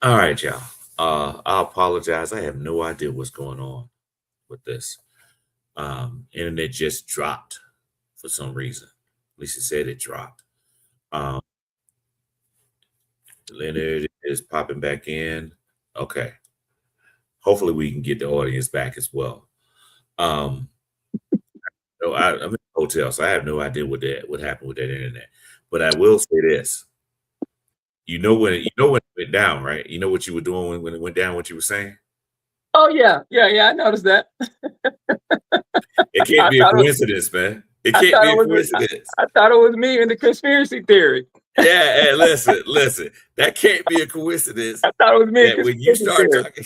All right, y'all. I apologize. I have no idea what's going on with this. Internet just dropped for some reason. At least it said it dropped. Um, Leonard is popping back in. Okay. Hopefully we can get the audience back as well. Um, so I'm in a hotel, so I have no idea what happened with that internet. But I will say this. You know when it went down, right? You know what you were doing when it went down, what you were saying? Oh yeah, yeah, yeah. I noticed that. It can't I be a thought it was, coincidence, man. It I can't thought be it a was coincidence. I thought it was me and the conspiracy theory. Yeah, hey, listen. That can't be a coincidence I thought it was me and that when you conspiracy start theory. talking,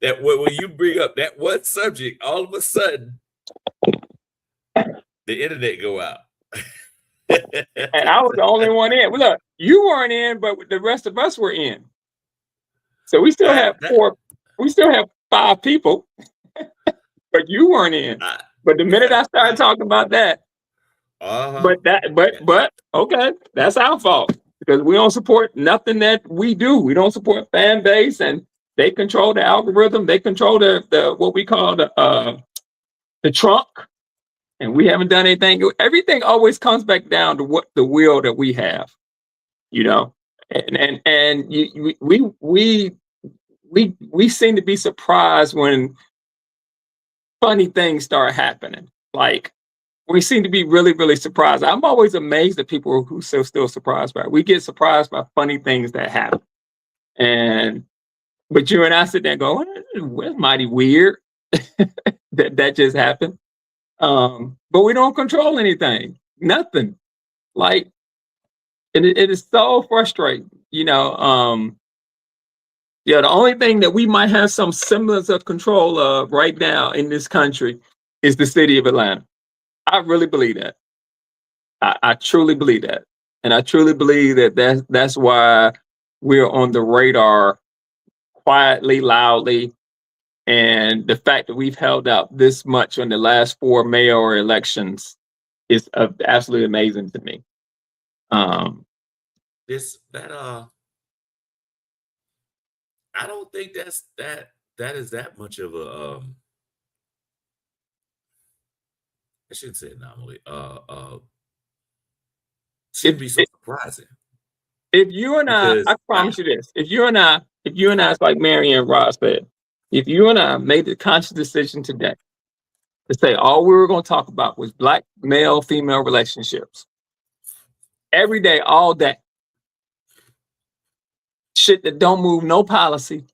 that when you bring up that one subject, all of a sudden the internet go out. And I was the only one in. Well, look, you weren't in, but the rest of us were in. So we still that have that four. We still have five people, but you weren't in. I, But the minute yeah, I started talking about that, uh-huh. but okay, that's our fault because we don't support nothing that we do. We don't support fan base, and they control the algorithm. They control the what we call the trunk, and we haven't done anything. Everything always comes back down to what the will that we have, you know. We seem to be surprised when funny things start happening. Like we seem to be really, really surprised. I'm always amazed at people who still surprised by it. We get surprised by funny things that happen. And but you and I sit there and go, well, it's mighty weird that just happened. But we don't control anything. Nothing. Like it is so frustrating. Yeah, the only thing that we might have some semblance of control of right now in this country is the city of Atlanta. I really believe that. I truly believe that, and I truly believe that that's why we're on the radar quietly, loudly, and the fact that we've held out this much on the last four mayor elections is absolutely amazing to me. Um, This that I don't think that is that much of a I shouldn't say anomaly. if, Shouldn't be so if surprising if you and I because promise you this, if you and I, it's like Marianne Ross said, if you and I made the conscious decision today to say all we were going to talk about was black male female relationships every day, all day, shit that don't move no policy,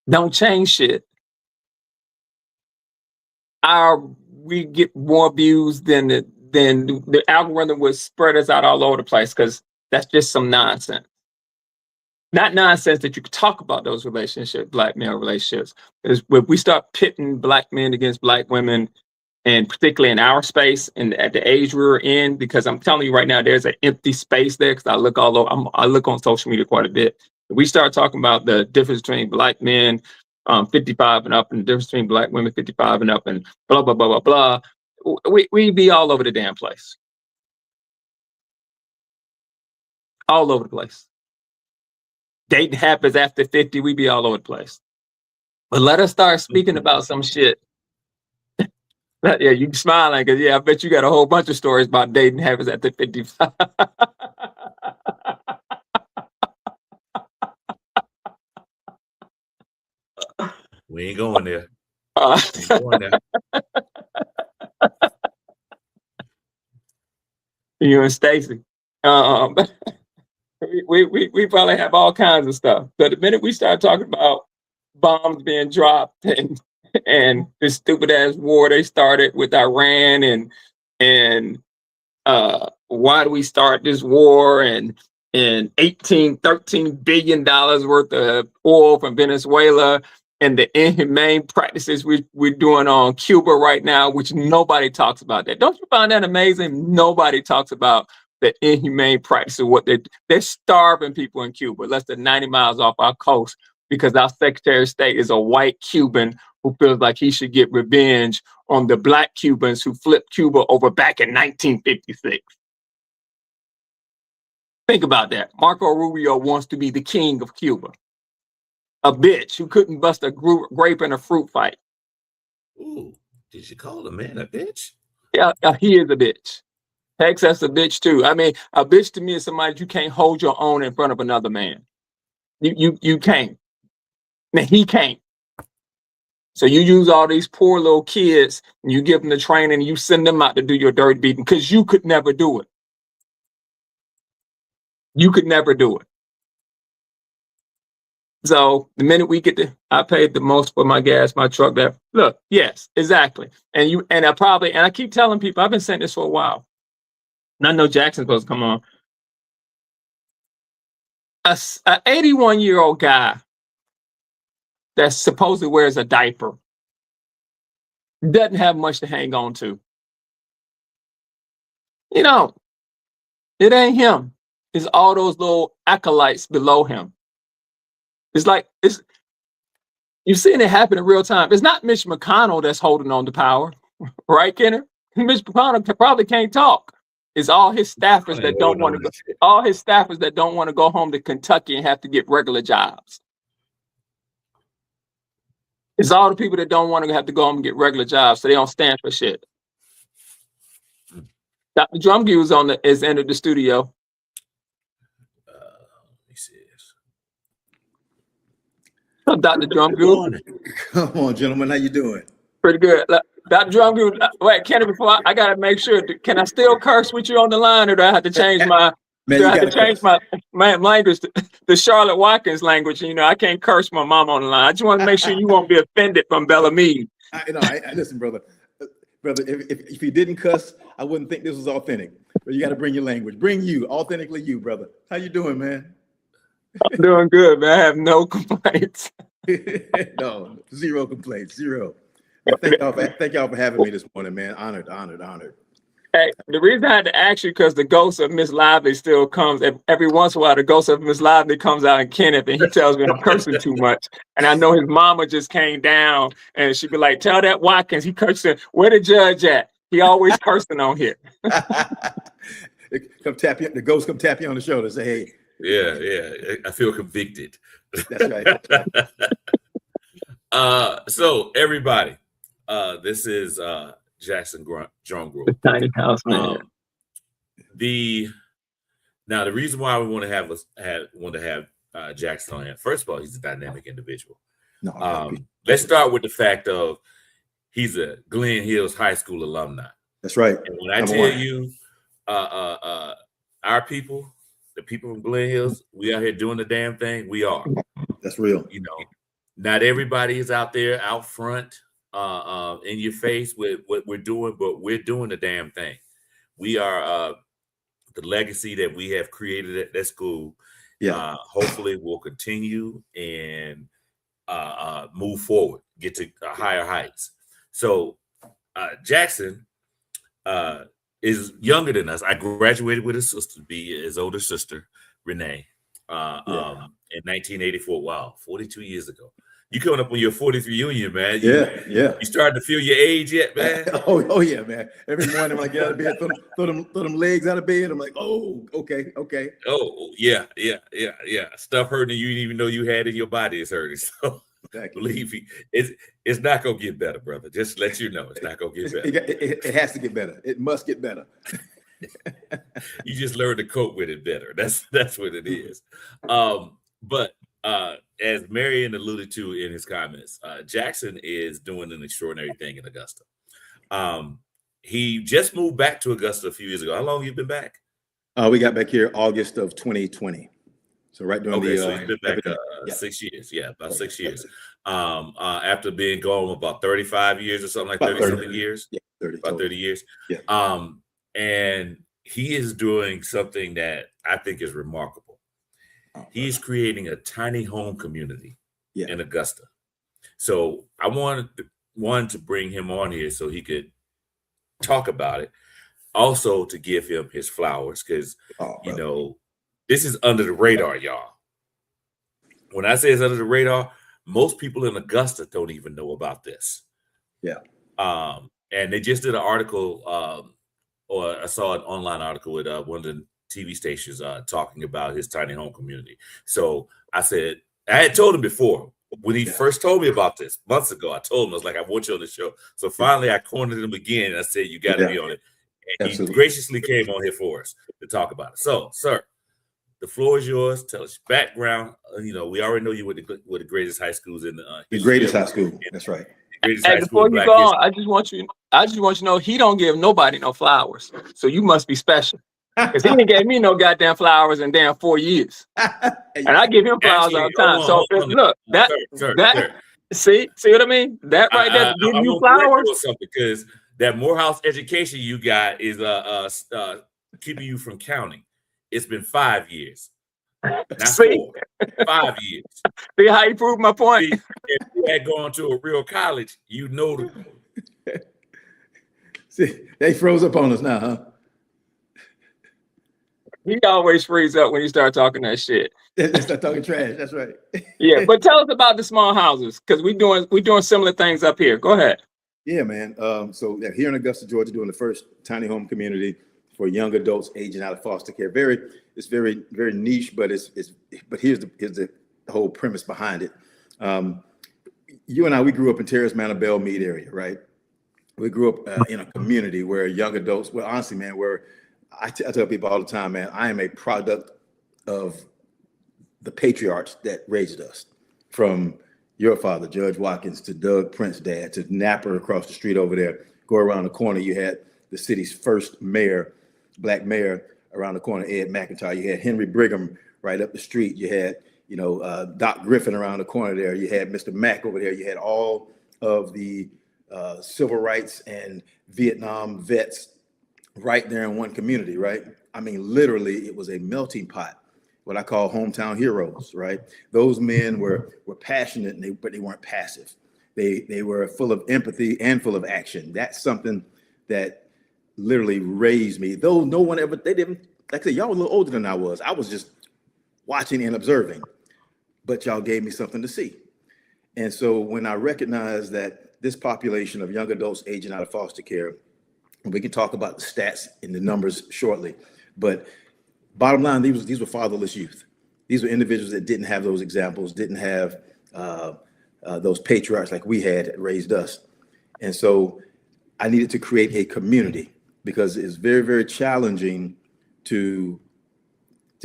don't change shit. Our we get more views than the algorithm would spread us out all over the place because that's just some nonsense. Not nonsense that you could talk about those relationships, black male relationships. Is when we start pitting black men against black women, and particularly in our space and at the age we're in, because I'm telling you right now, there's an empty space there. Because I look all over, I look on social media quite a bit. We start talking about the difference between black men 55 and up, and the difference between black women 55 and up, and blah blah blah blah blah. We be all over the damn place, all over the place. Dating happens after 50, we be all over the place. But let us start speaking about some shit. Yeah, you smiling because yeah, I bet you got a whole bunch of stories about dating habits after 55. we ain't going there. Uh, We ain't going there. you and Stacy. Um, we probably have all kinds of stuff. But the minute we start talking about bombs being dropped and this stupid ass war they started with Iran and why do we start this war and 13 billion dollars worth of oil from Venezuela and the inhumane practices we're doing on Cuba right now, which nobody talks about that. Don't you find that amazing? Nobody talks about the inhumane practice of what they're starving people in Cuba, less than 90 miles off our coast, because our Secretary of State is a white Cuban who feels like he should get revenge on the black Cubans who flipped Cuba over back in 1956. Think about that. Marco Rubio wants to be the king of Cuba. A bitch who couldn't bust a grape in a fruit fight. Ooh, did you call the man a bitch? Yeah, he is a bitch. Hex, that's a bitch too. I mean, a bitch to me is somebody you can't hold your own in front of another man. You can't. Now he can't. So you use all these poor little kids and you give them the training and you send them out to do your dirty beating because you could never do it. You could never do it. So the minute we get I paid the most for my gas, my truck. That look, yes, exactly. And I keep telling people, I've been saying this for a while. And I know Jackson's supposed to come on. A 81-year-old guy that supposedly wears a diaper doesn't have much to hang on to. You know, it ain't him. It's all those little acolytes below him. You've seen it happen in real time. It's not Mitch McConnell that's holding on to power, right, Kenner? Mitch McConnell probably can't talk. It's all his staffers that don't want to go. All his staffers that don't want to go home to Kentucky and have to get regular jobs. It's all the people that don't want to have to go home and get regular jobs, so they don't stand for shit. Dr. Drumgoole is entered the studio. Let me see this. What's up, Dr. Drumgoole? Come on, gentlemen, how you doing? Pretty good. Dr. Drumgoole, wait, Kenny, before I gotta make sure. Can I still curse with you on the line, or do I have to change my? Man, do I have to change my language, the Charlotte Watkins language? You know, I can't curse my mom on the line. I just want to make sure you won't be offended from Bella Mead. Listen, brother, if you didn't cuss, I wouldn't think this was authentic. But you got to bring your language. Bring you, authentically you, brother. How you doing, man? I'm doing good, man. I have no complaints. No, zero complaints, zero. Thank y'all for having me this morning, man. Honored. Hey, the reason I had to ask you because the ghost of Miss Lively still comes. Every once in a while, the ghost of Miss Lively comes out in Kenneth and he tells me I'm cursing too much. And I know his mama just came down and she'd be like, tell that Watkins, he cursing. Where the judge at? He always cursing on here. Come tap you, the ghost come tap you on the shoulder, say, hey. Yeah, I feel convicted. That's right. So everybody, this is Jackson Drum Group. The tiny house man. The reason why we want to have Jackson on here. First of all, he's a dynamic individual. Let's start with the fact of he's a Glen Hills High School alumni. That's right. And when I tell you, our people, the people from Glen Hills, we out here doing the damn thing. We are. That's real. You know, not everybody is out there out front, in your face with what we're doing, but we're doing the damn thing. We are the legacy that we have created at that school. Yeah. Hopefully we'll continue and move forward, get to higher heights. So Jackson is younger than us. I graduated with his sister, his older sister, Renee, in 1984. Wow, 42 years ago. You coming up on your 40th reunion, man. You starting to feel your age yet, man? Oh yeah, man. Every morning when I get out of bed, throw them legs out of bed. I'm like, oh, okay. Oh, yeah. Stuff hurting you didn't even know you had in your body is hurting. So exactly. Believe me, it's not gonna get better, brother. Just to let you know, it's not gonna get better. It has to get better. It must get better. You just learn to cope with it better. That's what it is. But as Marion alluded to in his comments, Jackson is doing an extraordinary thing in Augusta. He just moved back to Augusta a few years ago. How long have you been back? We got back here August of 2020. So right during so he's been back 6 years. Yeah, about 6 years. After being gone about 35 years or something like 30-something years. Yeah, 30 about 30 years. Yeah. And he is doing something that I think is remarkable. He's creating a tiny home community in Augusta. So I wanted to bring him on here so he could talk about it. Also to give him his flowers because, this is under the radar, y'all. When I say it's under the radar, most people in Augusta don't even know about this. Yeah. And they just did an article, or I saw an online article with one of the TV stations talking about his tiny home community. So I said, I had told him before when he first told me about this months ago. I told him, I was like, I want you on the show. So finally, I cornered him again, and I said, you got to be on it. And he graciously came on here for us to talk about it. So, sir, the floor is yours. Tell us your background. We already know you were the greatest high schools in the greatest high school. That's right. Hey, before you go on, I just want you to know he don't give nobody no flowers. So you must be special. Because he didn't give me no goddamn flowers in damn 4 years. And I give him flowers all the time. So look, see what I mean? That right there, giving you flowers. Because that Morehouse education you got is keeping you from counting. It's been 5 years. Not 4. 5 years. See how you proved my point? If you had gone to a real college, you know. See, they froze up on us now, huh? He always frees up when you start talking that shit. They start talking trash. That's right. Yeah, but tell us about the small houses, because we doing similar things up here. Go ahead. Yeah, man. So here in Augusta, Georgia, doing the first tiny home community for young adults aging out of foster care. It's very niche, but here's the whole premise behind it. You and I, we grew up in Terrace Manor, Belle Meade area, right? We grew up in a community where young adults, well, honestly, man, where I tell people all the time, man, I am a product of the patriarchs that raised us, from your father, Judge Watkins, to Doug Prince's dad, to Napper across the street over there. Go around the corner, you had the city's first mayor, black mayor around the corner, Ed McIntyre. You had Henry Brigham right up the street. You had, Doc Griffin around the corner there. You had Mr. Mack over there. You had all of the civil rights and Vietnam vets right there in one community, right? I mean, literally, it was a melting pot, what I call hometown heroes, right? Those men were passionate, but they weren't passive. They were full of empathy and full of action. That's something that literally raised me. Though no one ever, they didn't, like I said, y'all were a little older than I was. I was just watching and observing, but y'all gave me something to see. And so when I recognized that this population of young adults aging out of foster care, we can talk about the stats and the numbers shortly, but bottom line, these were fatherless youth. These were individuals that didn't have those examples, didn't have those patriarchs like we had that raised us. And so I needed to create a community, because it's very, very challenging to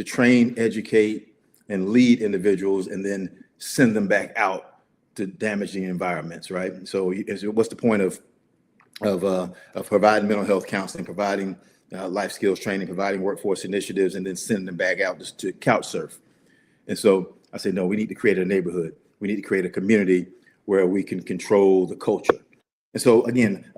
train, educate, and lead individuals and then send them back out to damaging environments, right? So what's the point of providing mental health counseling, providing life skills training, providing workforce initiatives, and then sending them back out just to couch surf? And so I said, no, we need to create a neighborhood. We need to create a community where we can control the culture. And so again,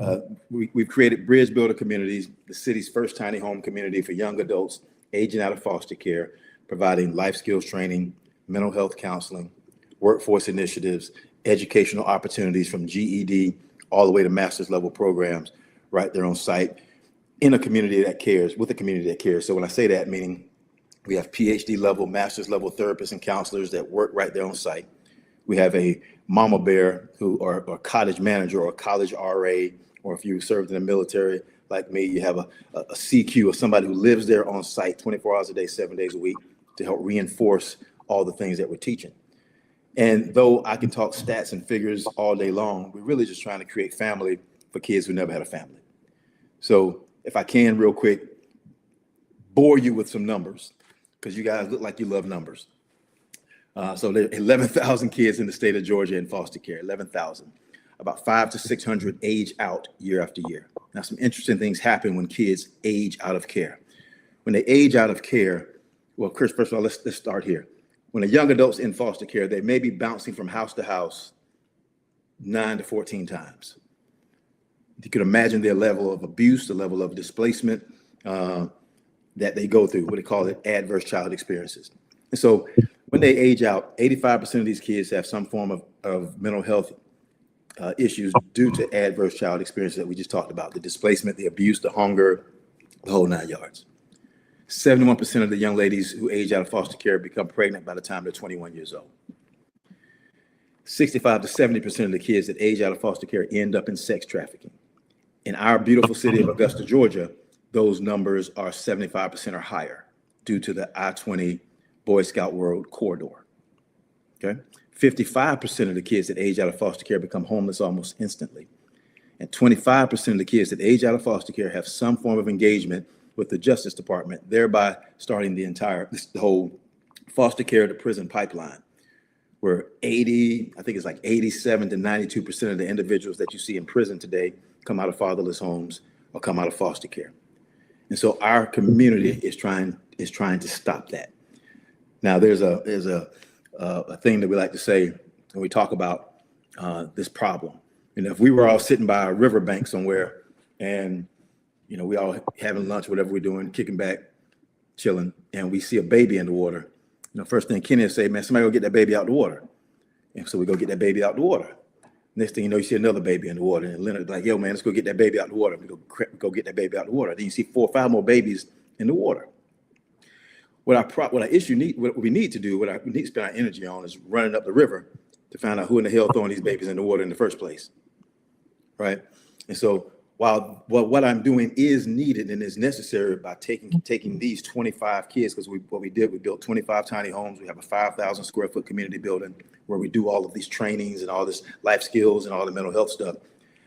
we've created Bridge Builder Communities, the city's first tiny home community for young adults aging out of foster care, providing life skills training, mental health counseling, workforce initiatives, educational opportunities from GED all the way to master's level programs right there on site, in a community that cares, with a community that cares. So when I say that, meaning we have PhD level, master's level therapists and counselors that work right there on site. We have a mama bear or cottage manager or college RA, or if you served in the military like me, you have a CQ, or somebody who lives there on site 24 hours a day, 7 days a week, to help reinforce all the things that we're teaching. And though I can talk stats and figures all day long, we're really just trying to create family for kids who never had a family. So if I can, real quick, bore you with some numbers, because you guys look like you love numbers. So there are 11,000 kids in the state of Georgia in foster care, 11,000. About 500 to 600 age out year after year. Now, some interesting things happen when kids age out of care. When they age out of care, well, Chris, first of all, let's start here. When a young adult's in foster care, they may be bouncing from house to house 9 to 14 times. You can imagine their level of abuse, the level of displacement that they go through, what they call it, adverse childhood experiences. And so when they age out, 85% of these kids have some form of mental health issues due to adverse child experiences that we just talked about, the displacement, the abuse, the hunger, the whole 9 yards. 71% of the young ladies who age out of foster care become pregnant by the time they're 21 years old. 65 to 70% of the kids that age out of foster care end up in sex trafficking. In our beautiful city of Augusta, Georgia, those numbers are 75% or higher. due to the I-20 Boy Scout World Corridor. Okay, 55% of the kids that age out of foster care become homeless almost instantly. And 25% of the kids that age out of foster care have some form of engagement with the Justice Department, thereby starting the whole foster care to prison pipeline, where 87 to 92% of the individuals that you see in prison today come out of fatherless homes or come out of foster care. And so our community is trying to stop that. Now, there's a thing that we like to say when we talk about this problem. If we were all sitting by a riverbank somewhere and, we all having lunch, whatever we're doing, kicking back, chilling, and we see a baby in the water, first thing Kenny will say, man, somebody go get that baby out the water. And so we go get that baby out the water. Next thing you know, you see another baby in the water, and Leonard's like, yo, man, let's go get that baby out the water. We go get that baby out the water. Then you see 4 or 5 more babies in the water. What we need to spend our energy on is running up the river to find out who in the hell throwing these babies in the water in the first place, right? And so while what I'm doing is needed and is necessary by taking these 25 kids, because we built 25 tiny homes. We have a 5,000 square foot community building where we do all of these trainings and all this life skills and all the mental health stuff.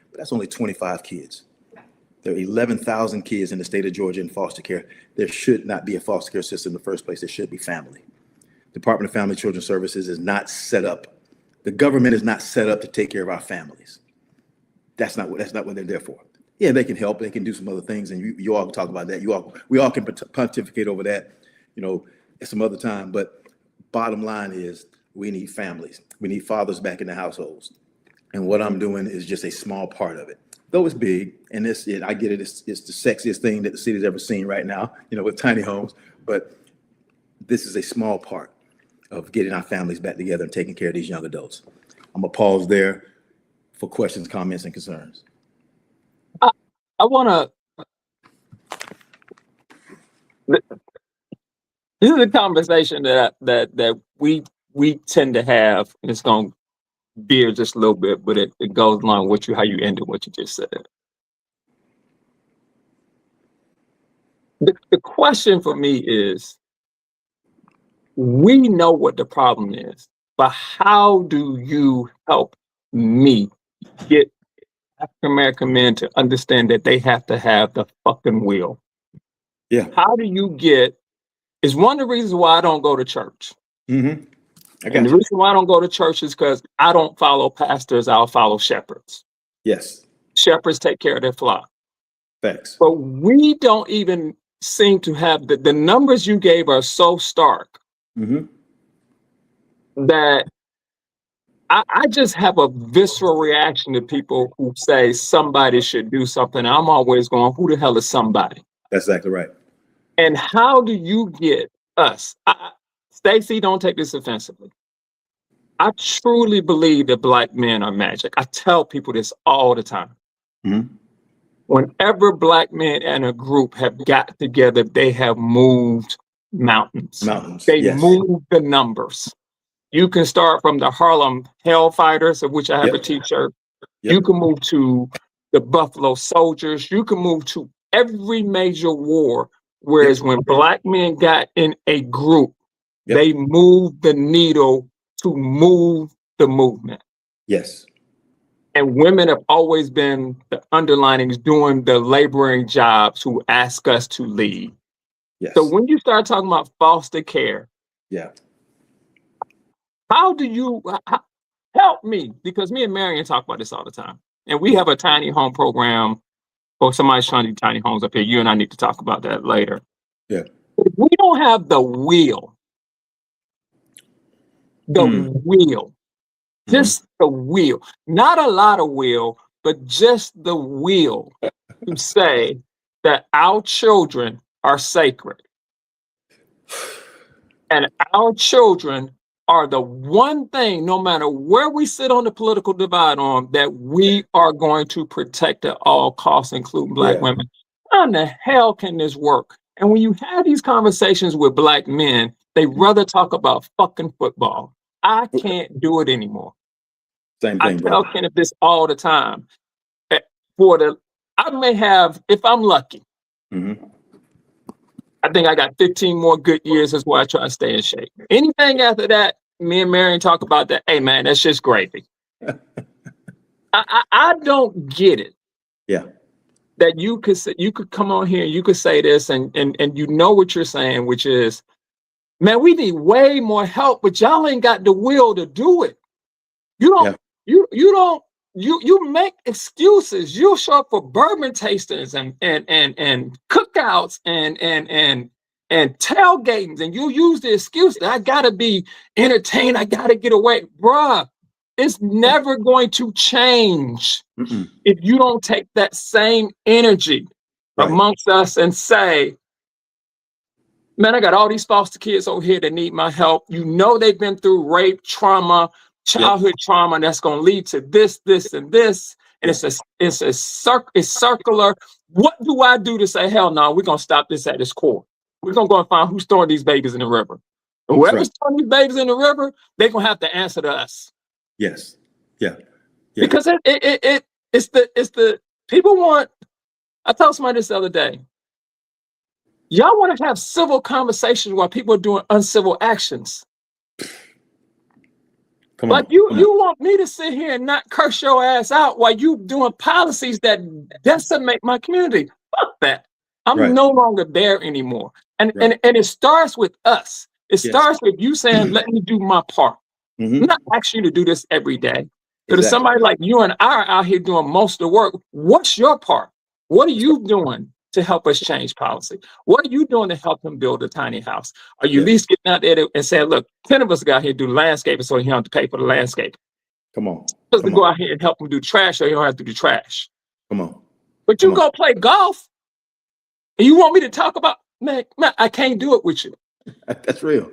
But that's only 25 kids. There are 11,000 kids in the state of Georgia in foster care. There should not be a foster care system in the first place. There should be family. Department of Family and Children Services is not set up. The government is not set up to take care of our families. That's not what they're there for. Yeah, they can help. They can do some other things, and you all can talk about that. We all can pontificate over that, at some other time. But bottom line is, we need families. We need fathers back in the households. And what I'm doing is just a small part of it. Though it's big, and I get it. It's the sexiest thing that the city's ever seen right now, with tiny homes. But this is a small part of getting our families back together and taking care of these young adults. I'm gonna pause there for questions, comments, and concerns. I want to. This is a conversation that we tend to have, and it's going to veer just a little bit, but it goes along with how you ended what you just said. The question for me is, we know what the problem is, but how do you help me get African American men to understand that they have to have the fucking will? Yeah. How do you is one of the reasons why I don't go to church. Mm-hmm. And the reason why I don't go to church is because I don't follow pastors, I'll follow shepherds. Yes. Shepherds take care of their flock. Thanks. But we don't even seem to have the numbers you gave are so stark that I just have a visceral reaction to people who say somebody should do something. I'm always going, who the hell is somebody? That's exactly right. And how do you get us? Stacey, don't take this offensively. I truly believe that Black men are magic. I tell people this all the time. Mm-hmm. Whenever Black men and a group have got together, they have moved mountains. They moved the numbers. You can start from the Harlem Hellfighters, of which I have a t-shirt. Yep. You can move to the Buffalo Soldiers. You can move to every major war. Whereas when Black men got in a group, they moved the needle to move the movement. Yes. And women have always been the underlinings doing the laboring jobs who ask us to lead. Yes. So when you start talking about foster care, how do you help me? Because me and Marion talk about this all the time. And we have a tiny home program, or somebody's trying to do tiny homes up here. You and I need to talk about that later. Yeah. If we don't have the will, just the will, not a lot of will, but just the will to say that our children are sacred. And our children are the one thing, no matter where we sit on the political divide on, that we are going to protect at all costs, including Black women. How in the hell can this work? And when you have these conversations with Black men, they rather talk about fucking football. I can't do it anymore. Same thing, I tell Kenneth this all the time. I may have, if I'm lucky, I think I got 15 more good years. That's why I try to stay in shape. Anything after that, me and Marion talk about that. Hey, man, that's just gravy. I don't get it. Yeah. That you could come on here and you could say this and you know what you're saying, which is, man, we need way more help, but y'all ain't got the will to do it. You don't, you make excuses. You show up for bourbon tastings and cookouts and tailgatings, and you use the excuse that I gotta be entertained, I gotta get away. Bruh, it's never going to change if you don't take that same energy amongst us and say, man, I got all these foster kids over here that need my help. You know they've been through rape, trauma, childhood trauma that's going to lead to this, this, and this. And it's circular. What do I do to say, hell no, we're going to stop this at its core? We're going to go and find who's throwing these babies in the river. And whoever's throwing these babies in the river, they're going to have to answer to us. Yes. Yeah. Because it's the people want. I told somebody this the other day. Y'all want to have civil conversations while people are doing uncivil actions. Come like on. you want me to sit here and not curse your ass out while you doing policies that decimate my community. Fuck that. I'm no longer there anymore. And it starts with us. It starts with you saying, let me do my part. I'm not asking you to do this every day. But if somebody like you and I are out here doing most of the work, what's your part? What are you doing to help us change policy? What are you doing to help him build a tiny house? Are you at least getting out there and saying, look, 10 of us got here to do landscaping so he don't have to pay for the landscape. Come on. Just to go out here and help him do trash so he don't have to do trash. Come on. But you go play golf and you want me to talk about, man, I can't do it with you. That's real.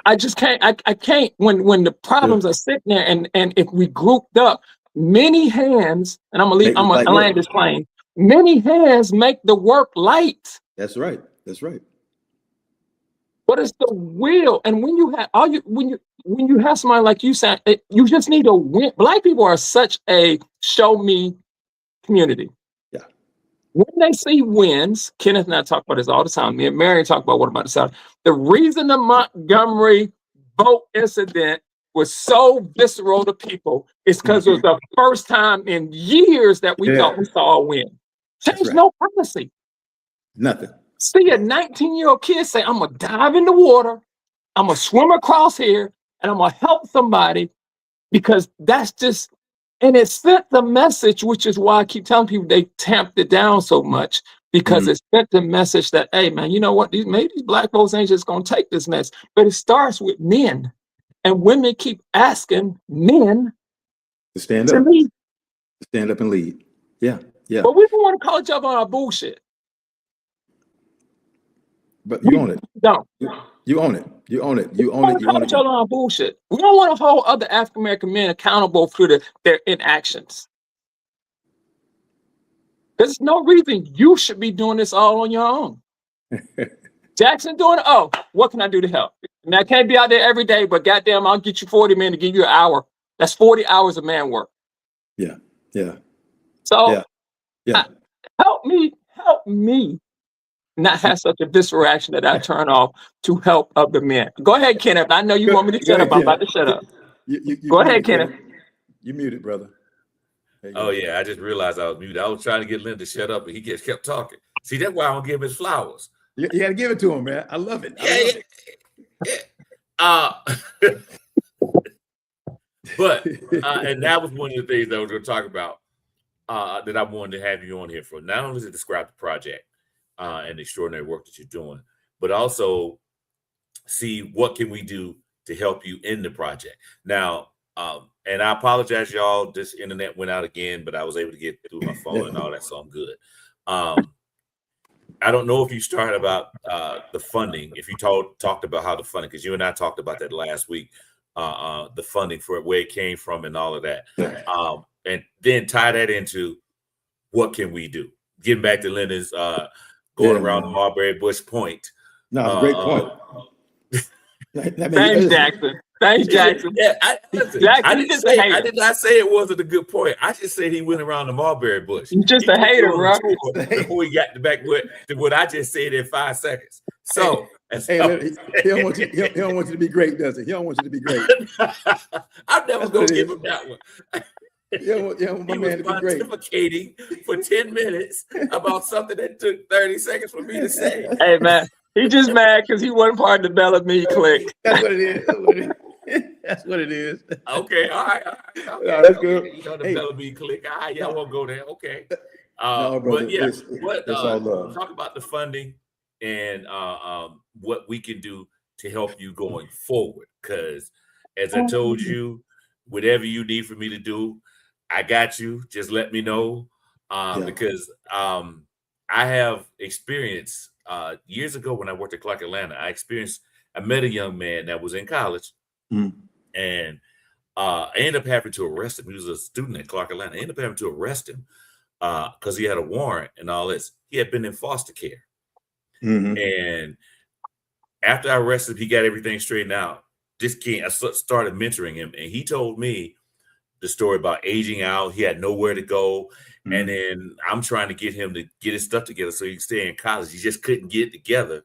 I just can't. I can't when the problems are sitting there and if we grouped up, many hands, and I'm gonna land this plane. Many hands make the work light. That's right. That's right. But it's the will, and when you have when you have somebody like you saying, you just need to win. Black people are such a show me community. Yeah. When they see wins, Kenneth and I talk about this all the time. Me and Marion talk about what I'm about to say. The reason the Montgomery boat incident was so visceral to people is because it was the first time in years that we thought we saw a win. Change no policy. Nothing. See a 19-year-old kid say, I'm going to dive in the water, I'm going to swim across here, and I'm going to help somebody, because that's just, and it sent the message, which is why I keep telling people they tamped it down so much, because it sent the message that, hey, man, you know what? Maybe these black folks ain't just going to take this mess. But it starts with men. And women keep asking men to stand up. Lead. To stand up and lead. Yeah. Yeah. But we don't want to call each other on our bullshit. But you own it. Don't. You own it. You own it. You own it. You own it. On our bullshit. We don't want to hold other African American men accountable for their inactions. There's no reason you should be doing this all on your own. Jackson doing it. Oh, what can I do to help? And I can't be out there every day, but goddamn, I'll get you 40 men to give you an hour. That's 40 hours of man work. Yeah. Yeah. So help me not have such a visceral reaction that I turn off to help other men. Go ahead, Kenneth. I know you want me to shut up. I'm about to shut up. Go ahead, Kenneth. You muted, brother. Oh, yeah. I just realized I was muted. I was trying to get Lynn to shut up, and he just kept talking. See, that's why I don't give him his flowers. You got to give it to him, man. I love it. But and that was one of the things that I was going to talk about that I wanted to have you on here for. Not only to describe the project and the extraordinary work that you're doing, but also see what can we do to help you in the project. Now, and I apologize, y'all. This internet went out again, but I was able to get through my phone and all that, so I'm good. I don't know if you started about the funding, if you talked about how the funding, because you and I talked about that last week, the funding for where it came from and all of that. And then tie that into what can we do? Getting back to Lyndon's going around the Marbury Bush point. No, it's a great point. Thanks, Jackson. Thanks, Jackson. Yeah, I did not say it wasn't a good point. I just said he went around the Marbury Bush. You're just a hater, bro. Before we got back to what I just said in 5 seconds. So, Hey, he don't want you. He don't want you to be great, does he? He don't want you to be great. I'm never That's gonna what it give is. him that one. He don't want my He was man to be great. pontificating for 10 minutes about something that took 30 seconds for me to say. Hey man, he just mad because he wasn't part of the Bellamy clique. That's what it is. That's what it is. That's what it is. Okay, all right. Okay, No, that's good. You know, the Hey. Bellamy click. All right, y'all won't go there. Okay. No, brother, But yeah, it's all love. talk about the funding and what we can do to help you going forward. Because as I told you, whatever you need for me to do, I got you. Just let me know. Because I have experience years ago when I worked at Clark Atlanta. I met a young man that was in college, and I ended up having to arrest him. He was a student at Clark Atlanta. I ended up having to arrest him because he had a warrant and all this. He had been in foster care. And after I arrested him, he got everything straightened out. I started mentoring him, and he told me the story about aging out. He had nowhere to go. And then I'm trying to get him to get his stuff together so he can stay in college. He just couldn't get it together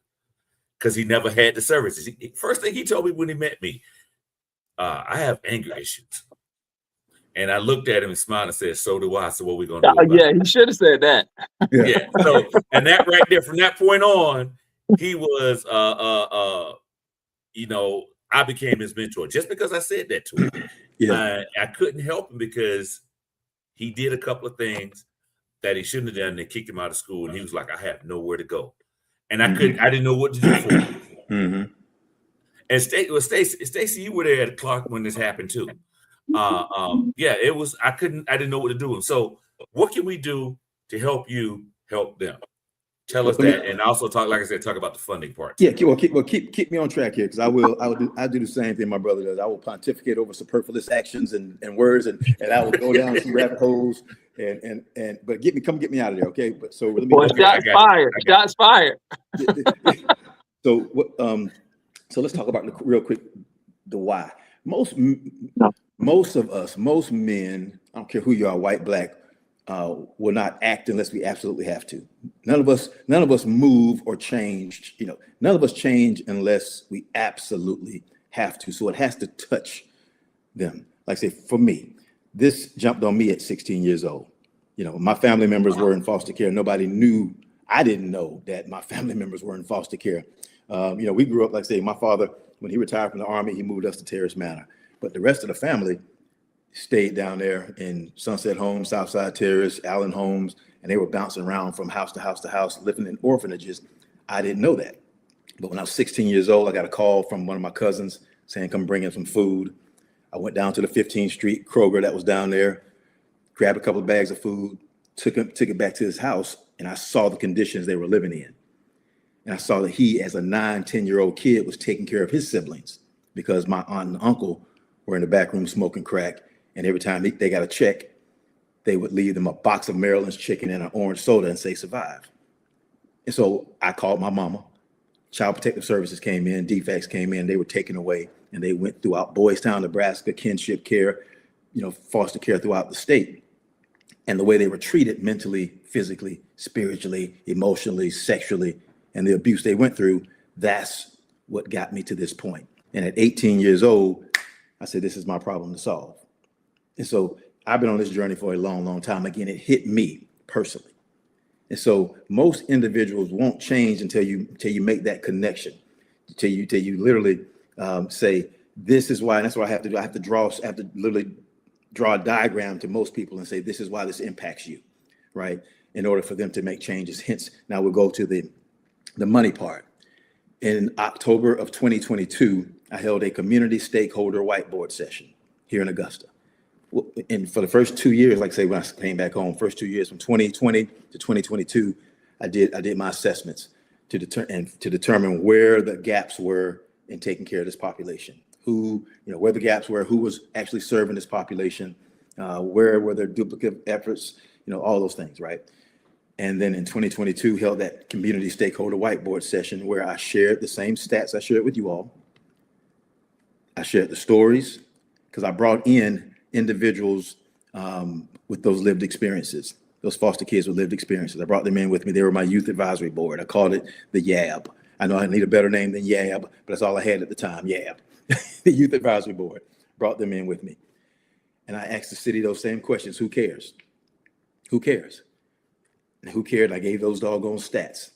because he never had the services. First thing he told me when he met me, I have anger issues. And I looked at him and smiled and said, so do I. So what are we going to do about it? He should have said that. Yeah. So, and that right there, from that point on, he was, I became his mentor just because I said that to him. I couldn't help him because he did a couple of things that he shouldn't have done. They kicked him out of school, and he was like, I have nowhere to go. And I didn't know what to do for him. And Stacey, you were there at Clark when this happened too. It was, I didn't know what to do. So what can we do to help you help them? Tell us that, and also talk about the funding part. Yeah, keep me on track here, because I'll do the same thing my brother does. I will pontificate over superfluous actions and words, and I will go down some rabbit holes but come get me out of there, okay? But so let me. Shots fired. So let's talk about real quick the why. Most of us, most men, I don't care who you are, white, black, will not act unless we absolutely have to. None of us move or change. None of us change unless we absolutely have to. So it has to touch them. Like I say, for me, this jumped on me at 16 years old. My family members were in foster care. Nobody knew. I didn't know that my family members were in foster care. We grew up, like I say, my father, when he retired from the Army, he moved us to Terrace Manor. But the rest of the family stayed down there in Sunset Homes, Southside Terrace, Allen Homes, and they were bouncing around from house to house to house, living in orphanages. I didn't know that. But when I was 16 years old, I got a call from one of my cousins saying, come bring in some food. I went down to the 15th Street Kroger that was down there, grabbed a couple of bags of food, took it back to his house, and I saw the conditions they were living in. And I saw that he, as a 9-10-year-old kid, was taking care of his siblings because my aunt and uncle were in the back room smoking crack. And every time they got a check, they would leave them a box of Maryland's chicken and an orange soda and say, survive. And so I called my mama. Child Protective Services came in, DFACS came in, they were taken away, and they went throughout Boys Town, Nebraska, kinship care, foster care throughout the state. And the way they were treated mentally, physically, spiritually, emotionally, sexually, and the abuse they went through, that's what got me to this point. And at 18 years old, I said, this is my problem to solve. And so I've been on this journey for a long, long time. Again, it hit me personally. And so most individuals won't change until you make that connection, till you literally say, this is why, and that's what I have to do. I have to literally draw a diagram to most people and say, this is why this impacts you, right? In order for them to make changes. Hence, now we'll go to the money part. In October of 2022, I held a community stakeholder whiteboard session here in Augusta. And for the first 2 years, like I say, when I came back home, first 2 years from 2020 to 2022, I did my assessments to determine where the gaps were in taking care of this population. Where the gaps were, who was actually serving this population, where were there duplicate efforts, all those things, right? And then in 2022, held that community stakeholder whiteboard session where I shared the same stats I shared with you all. I shared the stories because I brought in individuals with those lived experiences, those foster kids with lived experiences. I brought them in with me. They were my youth advisory board. I called it the YAB. I know I need a better name than YAB, but that's all I had at the time, YAB. The Youth Advisory Board brought them in with me. And I asked the city those same questions. Who cares? Who cares? And who cared? I gave those doggone stats.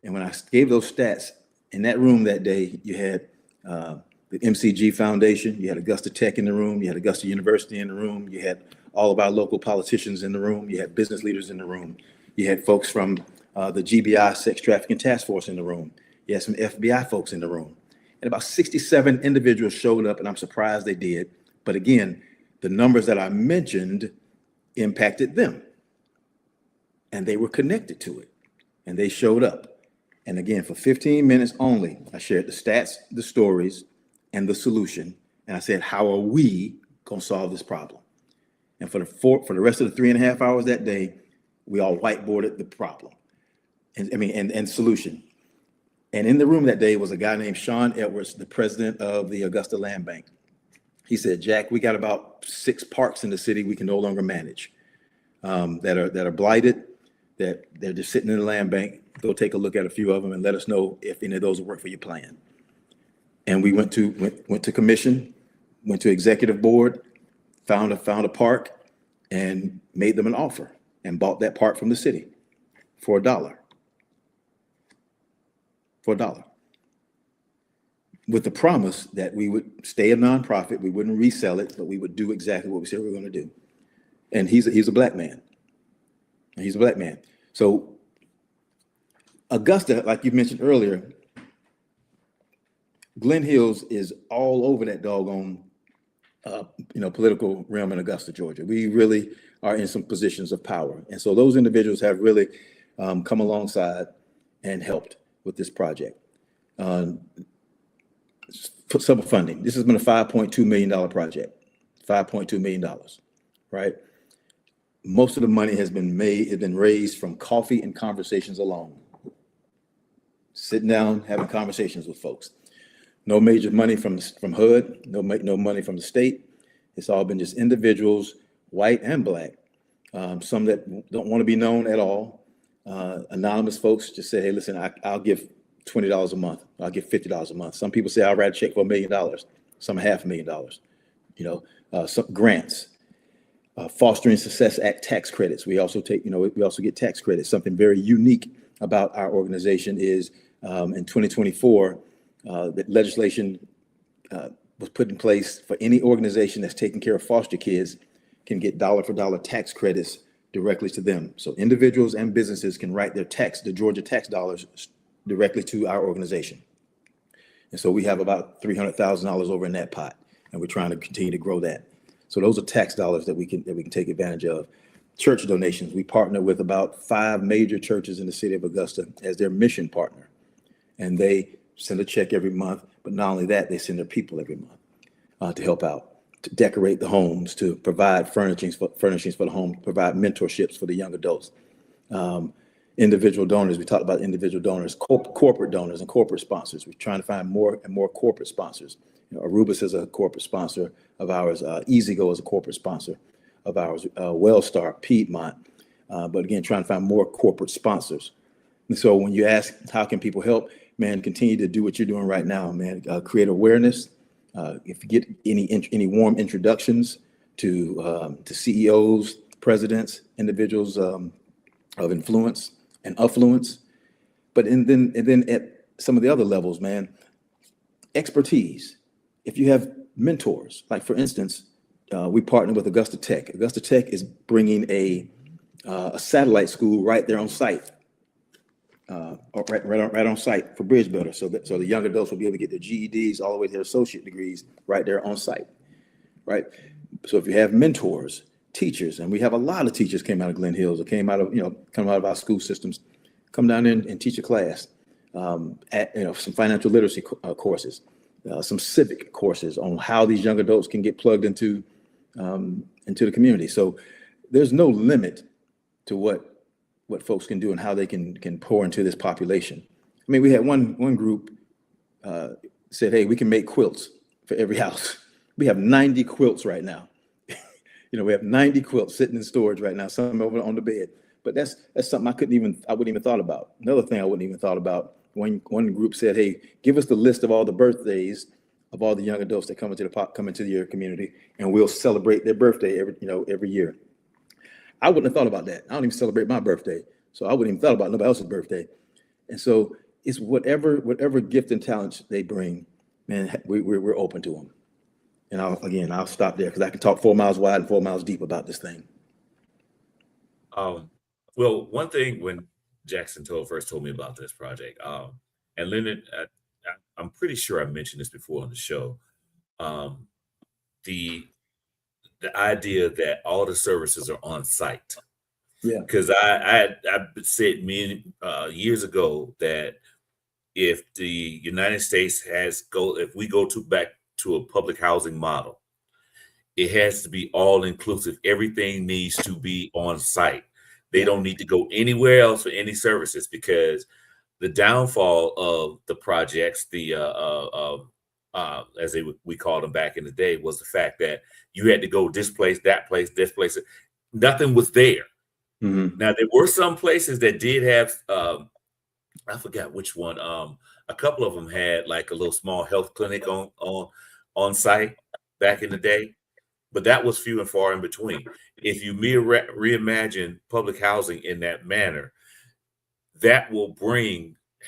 And when I gave those stats, in that room that day, you had the MCG Foundation, you had Augusta Tech in the room, you had Augusta University in the room, you had all of our local politicians in the room, you had business leaders in the room, you had folks from the GBI Sex Trafficking Task Force in the room, you had some FBI folks in the room. And about 67 individuals showed up, and I'm surprised they did. But again, the numbers that I mentioned impacted them. And they were connected to it. And they showed up. And again, for 15 minutes only, I shared the stats, the stories, and the solution. And I said, how are we going to solve this problem? And for the rest of the 3.5 hours that day, we all whiteboarded the problem and solution. And in the room that day was a guy named Sean Edwards, the president of the Augusta Land Bank. He said, Jack, we got about 6 parks in the city we can no longer manage that are blighted, that they're just sitting in the land bank. Go take a look at a few of them and let us know if any of those will work for your plan. And we went to commission, went to executive board, found a park, and made them an offer and bought that park from the city for $1. For $1. With the promise that we would stay a nonprofit, we wouldn't resell it, but we would do exactly what we said we were going to do. And he's a black man. And he's a black man. So Augusta, like you mentioned earlier, Glen Hills is all over that doggone, political realm in Augusta, Georgia. We really are in some positions of power. And so those individuals have really come alongside and helped with this project. For some funding, this has been a $5.2 million project, $5.2 million, right? Most of the money has been raised from coffee and conversations alone. Sitting down, having conversations with folks. No major money from HUD, no money from the state. It's all been just individuals, white and black. Some that don't want to be known at all. Anonymous folks just say, hey, listen, I'll give $20 a month. I'll give $50 a month. Some people say I'll write a check for $1 million. Some $500,000. Some grants, Fostering Success Act tax credits. We also get tax credits. Something very unique about our organization is in 2024, that legislation was put in place for any organization that's taking care of foster kids can get dollar for dollar tax credits directly to them. So individuals and businesses can write the Georgia tax dollars directly to our organization. And so we have about $300,000 over in that pot, and we're trying to continue to grow that. So those are tax dollars that we can take advantage of. Church donations, we partner with about 5 major churches in the city of Augusta as their mission partner. And they send a check every month, but not only that, they send their people every month to help out, to decorate the homes, to provide furnishings for the home, provide mentorships for the young adults. Individual donors, we talked about individual donors, corporate donors and corporate sponsors. We're trying to find more and more corporate sponsors. Arubis is a corporate sponsor of ours. EasyGo is a corporate sponsor of ours. Wellstar, Piedmont. But again, trying to find more corporate sponsors. And so when you ask, how can people help? Man, continue to do what you're doing right now, man. Create awareness. If you get any warm introductions to CEOs, presidents, individuals of influence and affluence, and then at some of the other levels, man, expertise. If you have mentors, like for instance, we partner with Augusta Tech. Augusta Tech is bringing a satellite school right there on site. Right on site for bridge builder, so the young adults will be able to get their GEDs all the way to their associate degrees right there on site, right? So if you have mentors, teachers, and we have a lot of teachers came out of Glen Hills or come out of our school systems, come down in and teach a class, some financial literacy courses, some civic courses on how these young adults can get plugged into the community. So there's no limit to what folks can do and how they can pour into this population. I mean, we had one group said, hey, we can make quilts for every house. We have 90 quilts right now. We have 90 quilts sitting in storage right now, some over on the bed. But that's something I wouldn't even thought about. Another thing I wouldn't even thought about one group said, "Hey, give us the list of all the birthdays of all the young adults that come into your community, and we'll celebrate their birthday every year." I wouldn't have thought about that. I don't even celebrate my birthday, so I wouldn't even thought about nobody else's birthday. And so it's whatever gift and talents they bring, man. We're open to them. And I'll stop there because I can talk 4 miles wide and 4 miles deep about this thing. Well, one thing when Jackson first told me about this project, and Leonard, I'm pretty sure I mentioned this before on the show, the idea that all the services are on site. Yeah. Because I said years ago that if the United States if we go back to a public housing model, it has to be all inclusive. Everything needs to be on site. They don't need to go anywhere else for any services, because the downfall of the projects, as we called them back in the day, was the fact that you had to go this place, that place, this place. Nothing was there. Mm-hmm. Now, there were some places that did have, I forgot which one. A couple of them had like a little small health clinic on site back in the day, but that was few and far in between. If you reimagine public housing in that manner, that will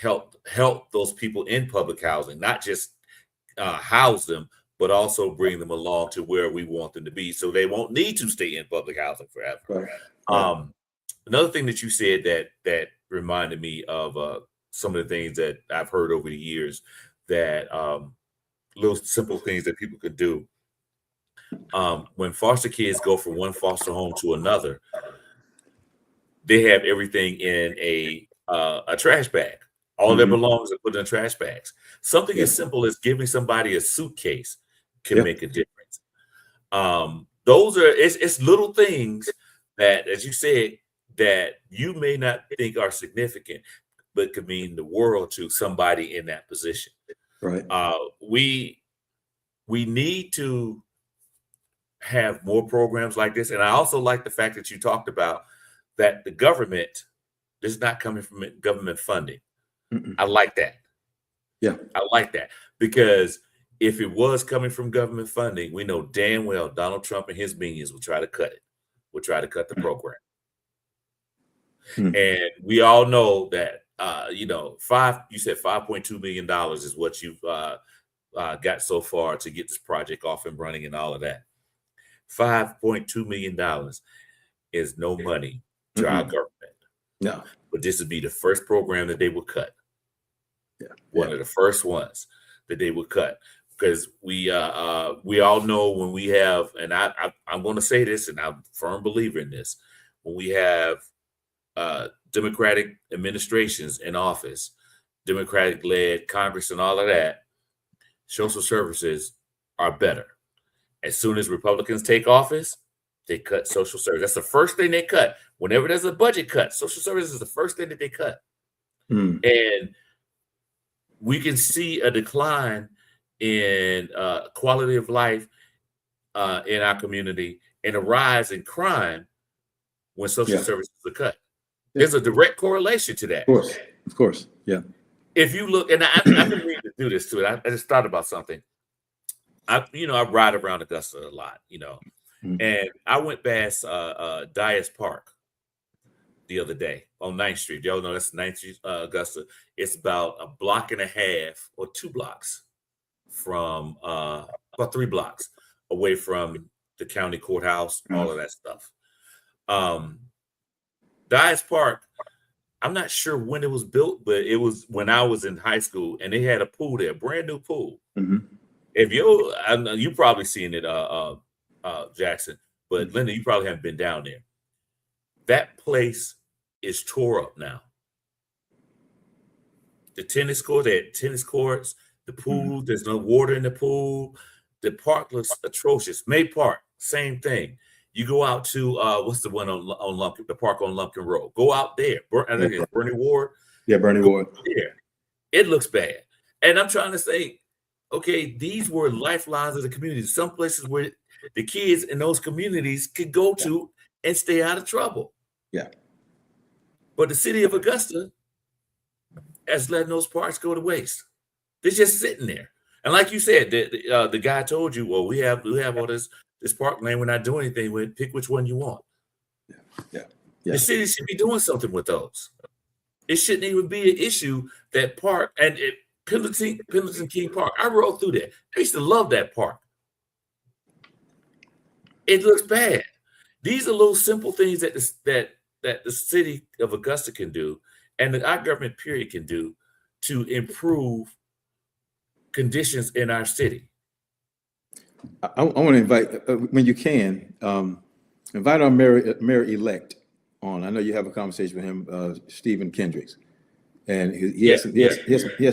help those people in public housing, not just house them, but also bring them along to where we want them to be, so they won't need to stay in public housing forever. Right. Another thing that you said that reminded me of some of the things that I've heard over the years, that little simple things that people could do. When foster kids go from one foster home to another, they have everything in a trash bag. All their belongings are put in trash bags. Something as simple as giving somebody a suitcase can make a difference. It's little things that, as you said, that you may not think are significant, but could mean the world to somebody in that position. Right. We need to have more programs like this. And I also like the fact that you talked about that the government is not coming from government funding. Mm-mm. I like that. Yeah. I like that, because if it was coming from government funding, we know damn well Donald Trump and his minions will try to cut it. Will try to cut the program. And we all know that, you said $5.2 million is what you've got so far to get this project off and running and all of that. $5.2 million is no money to our government. No. But this would be the first program that they would cut. Yeah. One of the first ones that they would cut. Because we all know when we have, and I'm going to say this, and I'm a firm believer in this, when we have Democratic administrations in office, Democratic-led Congress and all of that, social services are better. As soon as Republicans take office, they cut social services. That's the first thing they cut. Whenever there's a budget cut, social services is the first thing that they cut. And we can see a decline in quality of life in our community, and a rise in crime when social services are cut. There's a direct correlation to that. Of course. Yeah. If you look, and I've been meaning to do this too, I just thought about something. I ride around Augusta a lot, and I went past Dias Park the other day on 9th Street. Y'all know that's 9th Street, Augusta. It's about a block and a half or 2 blocks from about 3 blocks away from the county courthouse, all of that stuff. Dias Park, I'm not sure when it was built, but it was when I was in high school, and they had a pool there, brand new pool. If you probably seen it, Jackson, but Linda, you probably haven't been down there. That place is tore up now. The tennis court, they had tennis courts, the pool, there's no water in the pool. The park looks atrocious. May Park, same thing. You go out to what's the one on Lumpkin, the park on Lumpkin Road. Go out there. I think it's Bernie Ward. Yeah, Bernie Ward. Yeah, it looks bad. And I'm trying to say, okay, these were lifelines of the community. Some places where the kids in those communities could go to and stay out of trouble. Yeah. But the city of Augusta as letting those parks go to waste. They're just sitting there. And like you said, the guy told you, well, we have all this parkland we're not doing anything with. Pick which one you want. Yeah. The city should be doing something with those. It shouldn't even be an issue, that park. And Pendleton King Park, I rode through there. I used to love that park. It looks bad. These are little simple things that the city of Augusta can do, and that our government period can do to improve conditions in our city. I want to invite, when you can, invite our mayor-elect on. I know you have a conversation with him, Stephen Kendricks, and he has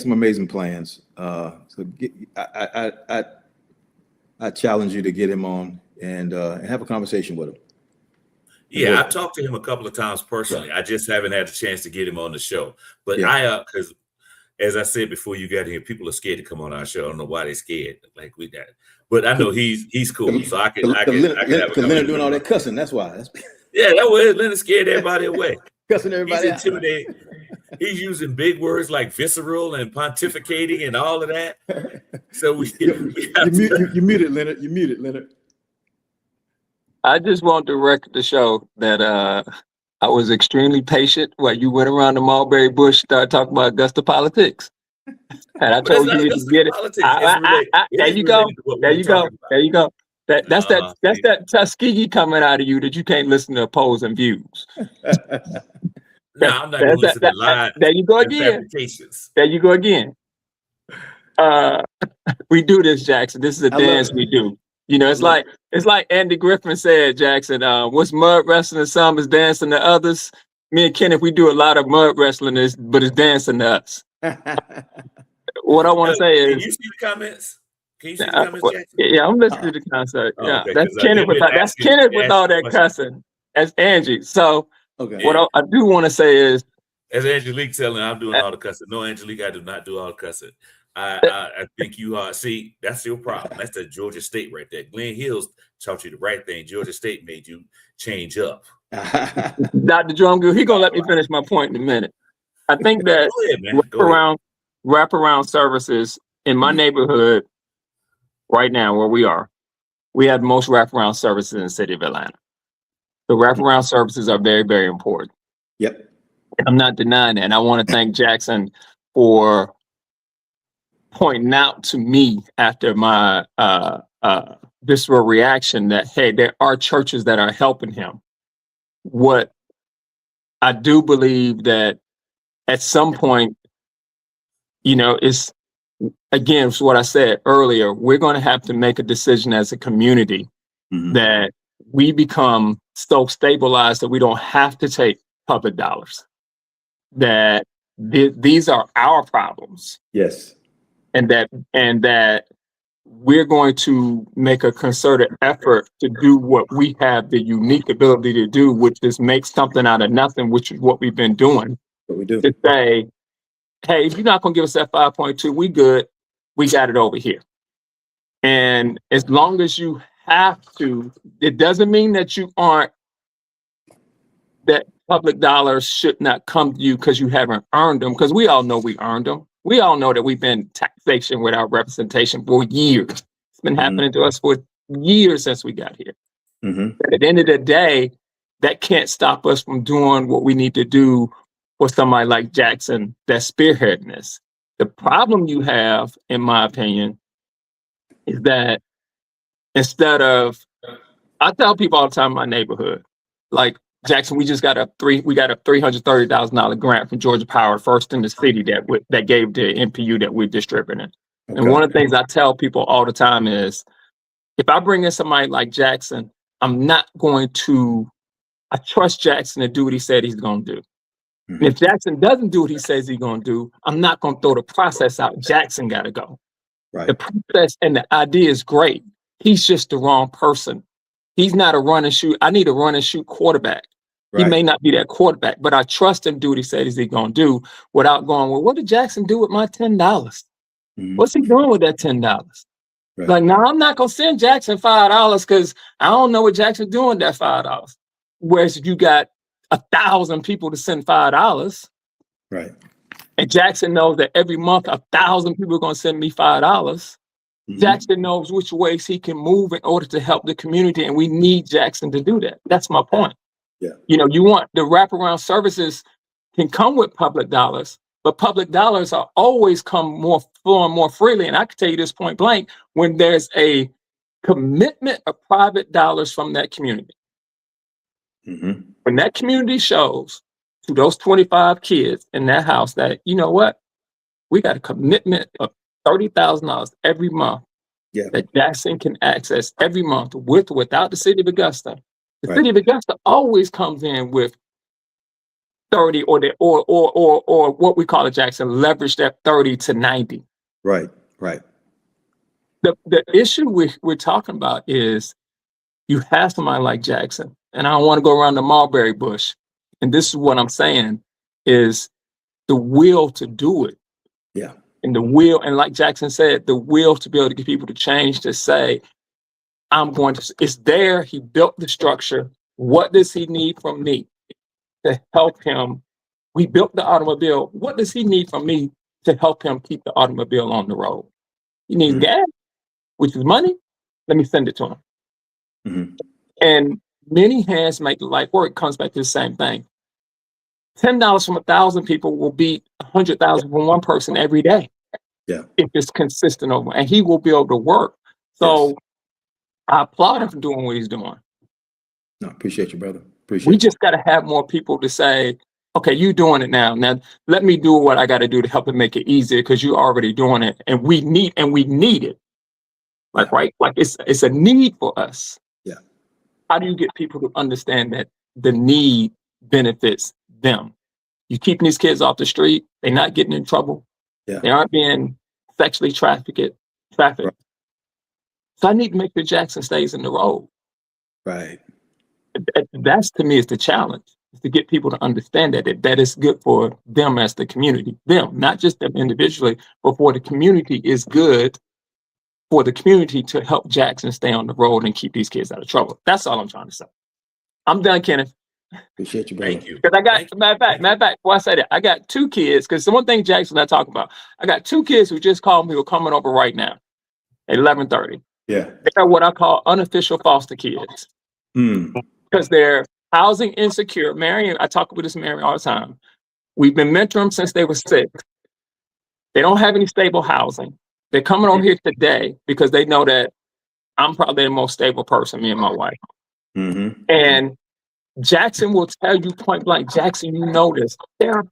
some amazing plans. So I challenge you to get him on and have a conversation with him. Yeah, I've talked to him a couple of times personally. I just haven't had a chance to get him on the show. But because as I said before you got here, people are scared to come on our show. I don't know why they're scared. Like we got, but I know he's cool. So I can have Leonard doing all that cussing. That's why. Yeah, that was Leonard scared everybody away. Cussing everybody. He's intimidating. He's using big words like visceral and pontificating and all of that. So you muted, Leonard. You muted, Leonard. I just want to record the show that I was extremely patient while you went around the mulberry bush, started talking about Augusta politics. And I told you to get it. There you go. There you go. There you go. That's that Tuskegee coming out of you that you can't listen to opposing views. No, I'm not going to listen to live. There you go again. There you go again. We do this, Jackson. This is a dance we do. You know, it's like Andy Griffin said, Jackson, what's mud wrestling to some is dancing to others. Me and Kenneth, we do a lot of mud wrestling, but it's dancing to us. What I want to say is, can you see the comments? Can you see the comments, Jackson? Yeah, I'm listening to the concert. Yeah, okay, that's Kenneth with all that cussing. That's Angie. So what I do want to say is, as Angelique telling, I'm doing all the cussing. No, Angelique, I do not do all the cussing. I think you are. See, that's your problem. That's the Georgia State right there. Glenn Hills taught you the right thing. Georgia State made you change up. Dr. Drumgill, he gonna let me finish my point in a minute. I think that wraparound services in my neighborhood right now, where we are, we have the most wraparound services in the city of Atlanta. The wraparound services are very, very important. Yep. I'm not denying that. And I want to thank Jackson for pointing out to me after my visceral reaction that, hey, there are churches that are helping him. What I do believe that at some point, you know, it's what I said earlier, we're going to have to make a decision as a community that we become so stabilized that we don't have to take public dollars, that these are our problems. Yes. And that we're going to make a concerted effort to do what we have the unique ability to do, which is make something out of nothing, which is what we've been doing. What we do. To say, hey, if you're not going to give us that 5.2, we good. We got it over here. And as long as you have to, it doesn't mean that you aren't, that public dollars should not come to you because you haven't earned them, because we all know we earned them. We all know that we've been taxation without representation for years. It's been happening to us for years since we got here. But at the end of the day, that can't stop us from doing what we need to do for somebody like Jackson that's spearheading this. The problem you have, in my opinion, is that instead of, I tell people all the time in my neighborhood, like, Jackson, we got a $330,000 grant from Georgia Power, first in the city that gave the MPU that we're distributing. Okay. And one of the things I tell people all the time is, if I bring in somebody like Jackson, I trust Jackson to do what he said he's going to do. And if Jackson doesn't do what he says he's going to do, I'm not going to throw the process out. Jackson got to go. Right. The process and the idea is great. He's just the wrong person. He's not a run and shoot. I need a run and shoot quarterback. Right. He may not be that quarterback, but I trust him to do what he said he's going to do without going, well, what did Jackson do with my $10? What's he doing with that $10? Right. Like, no, I'm not going to send Jackson $5 because I don't know what Jackson's doing with that $5. Whereas if you got 1,000 people to send $5. Right. And Jackson knows that every month 1,000 people are going to send me $5. Mhm. Jackson knows which ways he can move in order to help the community, and we need Jackson to do that. That's my point. Yeah. You know, you want the wraparound services can come with public dollars, but public dollars are always flowing more freely. And I can tell you this point blank, when there's a commitment of private dollars from that community. Mhm. When that community shows to those 25 kids in that house that, you know what, we got a commitment of $30,000 every month Yeah. that Jackson can access every month with or without the city of Augusta. The Right. city of Augusta always comes in with 30 or what we call it, Jackson, leverage that 30 to 90. Right. Right. The issue we're talking about is you have somebody like Jackson, and I don't want to go around the mulberry bush. And this is what I'm saying is the will to do it. Yeah. And the will, and like Jackson said, the will to be able to get people to change, to say, it's there. He built the structure. What does he need from me to help him? We built the automobile. What does he need from me to help him keep the automobile on the road? He needs Mhm. gas, which is money. Let me send it to him. Mhm. And many hands make the light work. Comes back to the same thing. $10 from 1,000 people will beat 100,000 from one person every day. Yeah. If it's consistent over, and he will be able to work. So Yes. I applaud him for doing what he's doing. No, appreciate you, brother. Appreciate We you. just got to have more people to say, okay, you doing it now. Now let me do what I got to do to help it make it easier, because you're already doing it, and we need it. Like, Yeah. right? Like it's a need for us. Yeah. How do you get people to understand that the need benefits them? You keeping these kids off the street, they're not getting in trouble. Yeah. They aren't being sexually trafficked. Right. So I need to make sure Jackson stays in the road. Right. That's, to me, is the challenge, is to get people to understand that is good for them as the community. Them, not just them individually, but for the community is good for the community to help Jackson stay on the road and keep these kids out of trouble. That's all I'm trying to say. I'm done, Kenneth. Appreciate you, brother. Thank you. Because I got, Thank you. matter of fact, before I say that, I got 2 kids, because the one thing Jackson and I talk about, I got 2 kids who just called me, who are coming over right now at 11:30. Yeah. They're what I call unofficial foster kids, Mm. because they're housing insecure. I talk with this Mary all the time. We've been mentoring them since they were 6. They don't have any stable housing. They're coming over here today because they know that I'm probably the most stable person, me and my wife. Mm-hmm. And Jackson will tell you point blank, Jackson, you know this. There are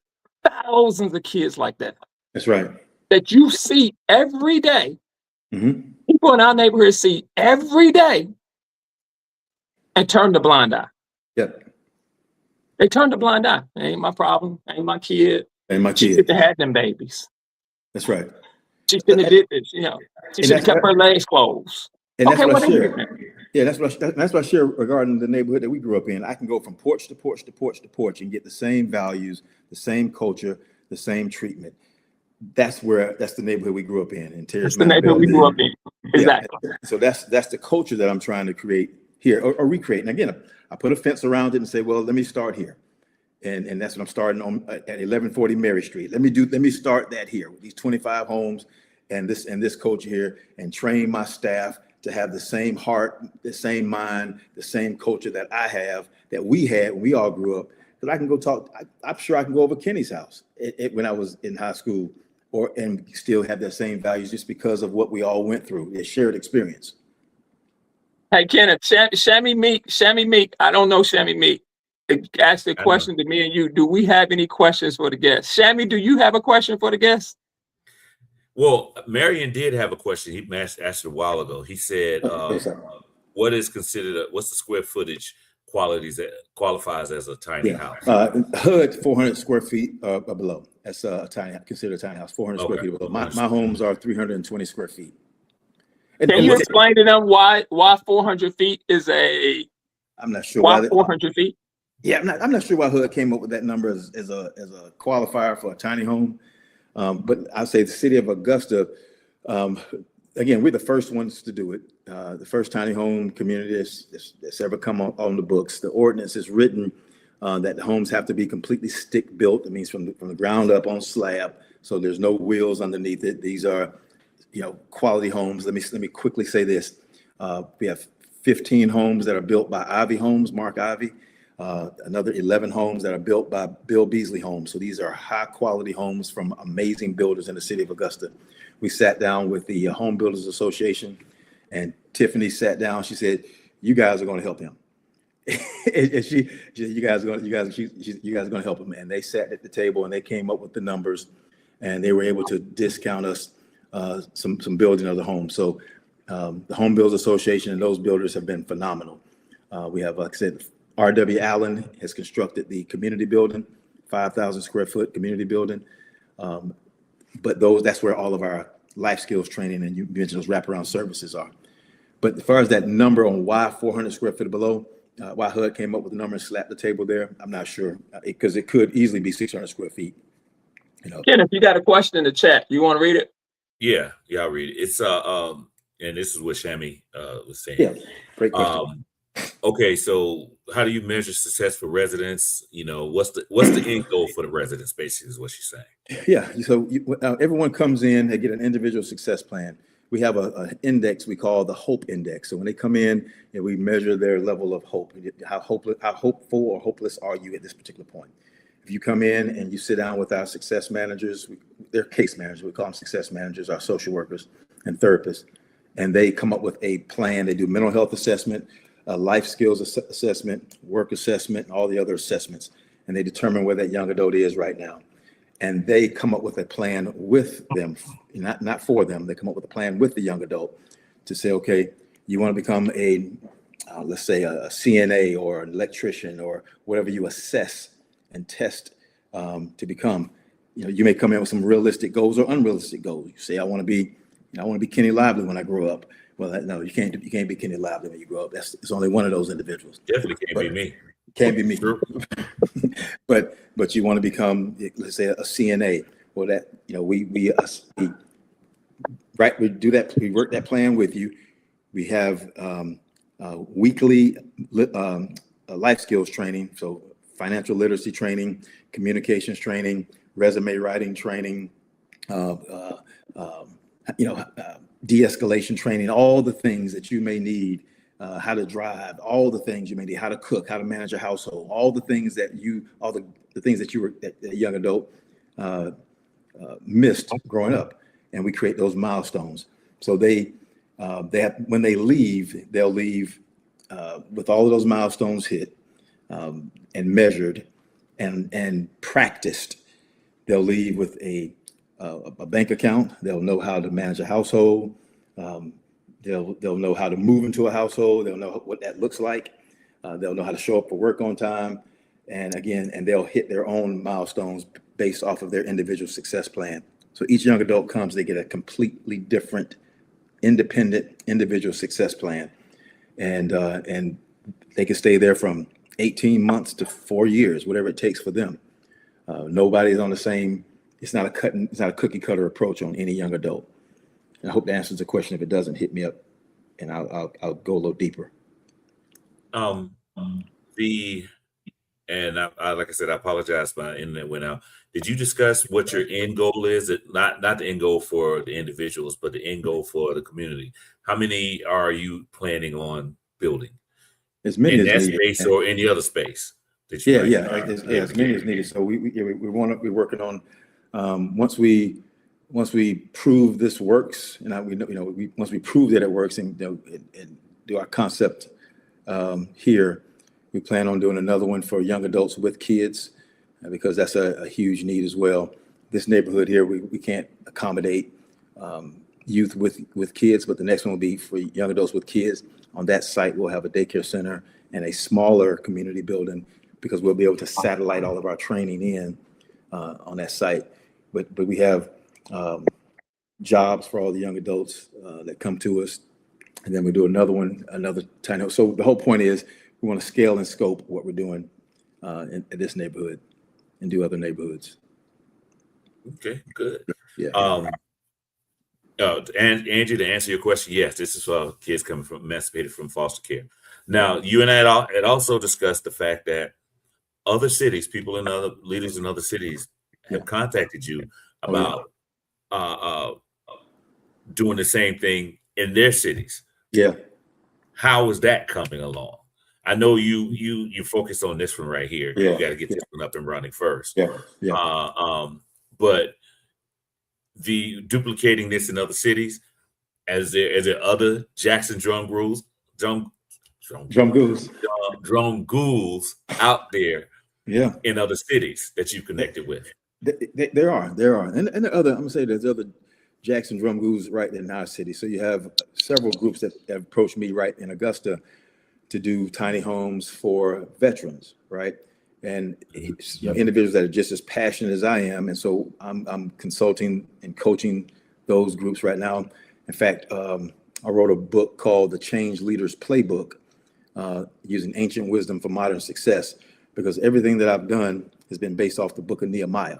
thousands of kids like that That's right. that you see every day. Mm-hmm. People in our neighborhood see every day and turn the blind eye. Yep. They turn the blind eye. Ain't my problem. Ain't my kid. And my She kid. should have had them babies. That's right. She shouldn't have did this. She And should have that's kept her legs closed. And that's Okay, what I what is share. it? Yeah, that's what I share regarding the neighborhood that we grew up in. I can go from porch to porch to porch to porch and get the same values, the same culture, the same treatment. That's the neighborhood we grew up in Terrace That's the Mount neighborhood we grew up Bellevue. in. Yeah. Exactly. So that's the culture that I'm trying to create here or recreate. And again, I put a fence around it and say, well, let me start here. And that's what I'm starting on at 1140 Mary Street. Let me start that here with these 25 homes and this culture here, and train my staff to have the same heart, the same mind, the same culture that I have, that we had when we all grew up. Because I can go talk, I'm sure I can go over Kenny's house when I was in high school, and still have that same values just because of what we all went through, the shared experience. Hey, Kenneth, Shammy Meek. I don't know Shammy Meek. Ask the question to me and you. Do we have any questions for the guests? Shammy, do you have a question for the guests? Well, Marion did have a question. He asked it a while ago. He said, what's the square footage qualifies as a tiny house? HUD 400 square feet or below. That's considered a tiny house, 400 square feet below. My homes are 320 square feet. Can you explain to them why 400 feet is I'm not sure why 400 feet? Yeah, I'm not sure why HUD came up with that number as a qualifier for a tiny home. But I'll say the city of Augusta, again, we're the first ones to do it. The first tiny home community that's ever come on the books. The ordinance is written that the homes have to be completely stick built. That means from the ground up on slab. So there's no wheels underneath it. These are, quality homes. Let me quickly say this. We have 15 homes that are built by Ivy Homes, Mark Ivy. Another 11 homes that are built by Bill Beasley Homes. So these are high quality homes from amazing builders in the city of Augusta. We sat down with the Home Builders Association, and Tiffany sat down. She said, "You guys are going to help him." And you guys are going to help him. And they sat at the table and they came up with the numbers, and they were able to discount us some building of the home. So the Home Builders Association and those builders have been phenomenal. We have, like I said, R.W. Allen has constructed the community building, 5,000 square foot community building. But that's where all of our life skills training and you mentioned those wraparound services are. But as far as that number on why 400 square feet or below, why HUD came up with the number and slapped the table there, I'm not sure, because it could easily be 600 square feet. Ken, if you got a question in the chat, you want to read it? Yeah, I'll read it. It's and this is what Shami was saying. Yeah, great question. Okay, so how do you measure success for residents? What's the end goal for the residents? Basically, is what she's saying. Yeah, so everyone comes in, they get an individual success plan. We have an index we call the Hope Index. So when they come in, we measure their level of hope. How hopeful or hopeless are you at this particular point? If you come in and you sit down with our success managers, they're case managers, we call them success managers, our social workers and therapists, and they come up with a plan. They do mental health assessment, life skills assessment, work assessment, and all the other assessments, and they determine where that young adult is right now. And they come up with a plan with them, not for them. They come up with a plan with the young adult to say, okay, you want to become let's say a CNA or an electrician or whatever you assess and test to become. You may come in with some realistic goals or unrealistic goals. You say, I want to be Kenny Lively when I grow up. Well, no, you can't be Kenny Lively when you grow up. It's only one of those individuals. Definitely can't be me. Can't be me. But you want to become, let's say, a CNA. Well, that we do that. We work that plan with you. We have weekly life skills training, so financial literacy training, communications training, resume writing training, de-escalation training, all the things that you may need. How to drive, all the things you may need, how to cook, how to manage a household, all the things that that young adult missed growing up, and we create those milestones. So they have, when they leave, they'll leave with all of those milestones hit and measured and practiced. They'll leave with a bank account. They'll know how to manage a household. They'll know how to move into a household. They'll know what that looks like. They'll know how to show up for work on time. And they'll hit their own milestones based off of their individual success plan. So each young adult comes, they get a completely different, independent, individual success plan. And they can stay there from 18 months to 4 years, whatever it takes for them. Nobody's on the same, it's not a cookie cutter approach on any young adult. I hope that answers the question. If it doesn't, hit me up and I'll go a little deeper. I like I said, I apologize, my internet went out. Did you discuss what your end goal is? Not the end goal for the individuals, but the end goal for the community. How many are you planning on building? As many in as that needed. space or any other space? As many as needed. So we're working on once we prove this works, and once we prove that it works and do our concept here, we plan on doing another one for young adults with kids because that's a huge need as well. This neighborhood here, we can't accommodate youth with kids, but the next one will be for young adults with kids. On that site, we'll have a daycare center and a smaller community building because we'll be able to satellite all of our training in on that site. But we have jobs for all the young adults that come to us. And then we do another tiny. So the whole point is we want to scale and scope what we're doing in this neighborhood and do other neighborhoods. Okay, good. Yeah. And Andrew, to answer your question, yes, this is for kids coming from emancipated from foster care. Now, you and I had also discussed the fact that other cities, people in other leaders in other cities have contacted you about doing the same thing in their cities. Yeah. How is that coming along? I know you focus on this one right here. Yeah. You got to get this one up and running first. Yeah. Yeah. But the duplicating this in other cities, as there other Jackson drum ghouls out there, in other cities that you connected with. There are, and there are other. I'm gonna say there's other Jackson drum ghouls right in our city. So you have several groups that have approached me right in Augusta to do tiny homes for veterans, right? And individuals that are just as passionate as I am. And so I'm consulting and coaching those groups right now. In fact, I wrote a book called The Change Leaders Playbook, using ancient wisdom for modern success, because everything that I've done has been based off the book of Nehemiah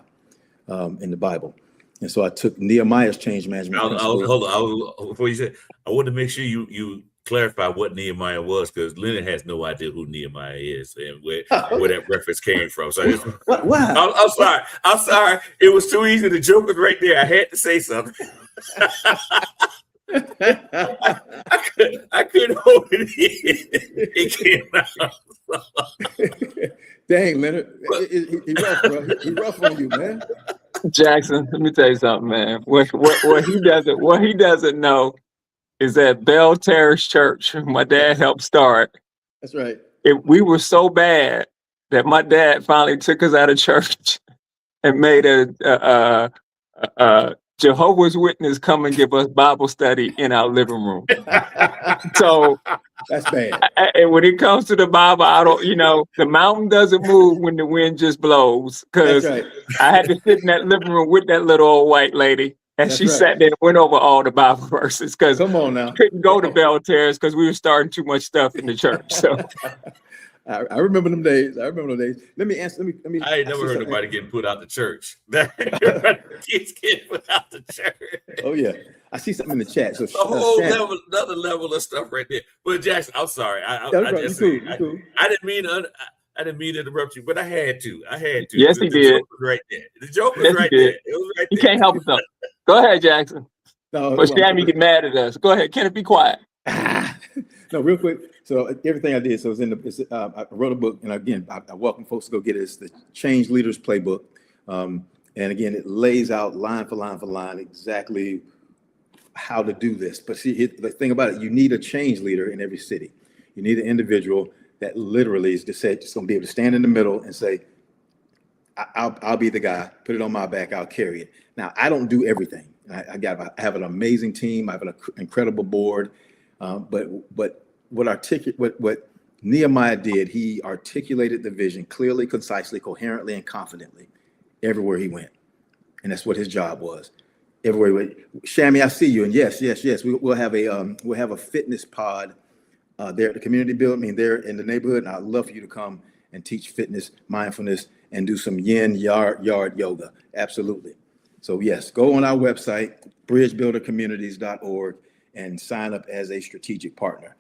in the Bible. And so I took Nehemiah's change management. Hold on. Before you say, I want to make sure you clarify what Nehemiah was, because Leonard has no idea who Nehemiah is and where that reference came from. So I'm sorry. It was too easy. The joke was right there. I had to say something. I couldn't hold it in. It came out. Dang, Leonard. He rough, bro. He rough on you, man. Jackson, let me tell you something, man. What he doesn't know is that Bell Terrace Church, my dad helped start. That's right. We were so bad that my dad finally took us out of church and made a Jehovah's Witness come and give us Bible study in our living room. So that's bad. And when it comes to the Bible, the mountain doesn't move when the wind just blows. Because I had to sit in that living room with that little old white lady, and she sat there and went over all the Bible verses. Because come on now, couldn't go to Bell Terrace because we were starting too much stuff in the church. So. I remember them days. Let me answer. Let me. I ain't never heard nobody getting put out the church. Kids getting put out the church. Oh yeah, I see something in the chat. So another level of stuff right there. But Jackson, I'm sorry. I didn't mean to interrupt you, but I had to. Yes, he did. Joke was right there. The joke was right there. It was right there. He can't help himself. Go ahead, Jackson. But Shammy get mad at us. Go ahead. Kenneth, be quiet. No, real quick. So everything I did, so I wrote a book, and again, I welcome folks to go get it. It's the Change Leaders Playbook, and again, it lays out line for line exactly how to do this. But see, the thing about it, you need a change leader in every city. You need an individual that literally is just going to be able to stand in the middle and say, "I'll be the guy. Put it on my back. I'll carry it." Now, I don't do everything. I have an amazing team. I have an incredible board, but what Nehemiah did, he articulated the vision clearly, concisely, coherently, and confidently everywhere he went. And that's what his job was. Everywhere he went. Shammy, I see you. And yes. We'll have a fitness pod there at the community building, there in the neighborhood. And I'd love for you to come and teach fitness, mindfulness, and do some yin yard yoga. Absolutely. So yes, go on our website, bridgebuildercommunities.org, and sign up as a strategic partner.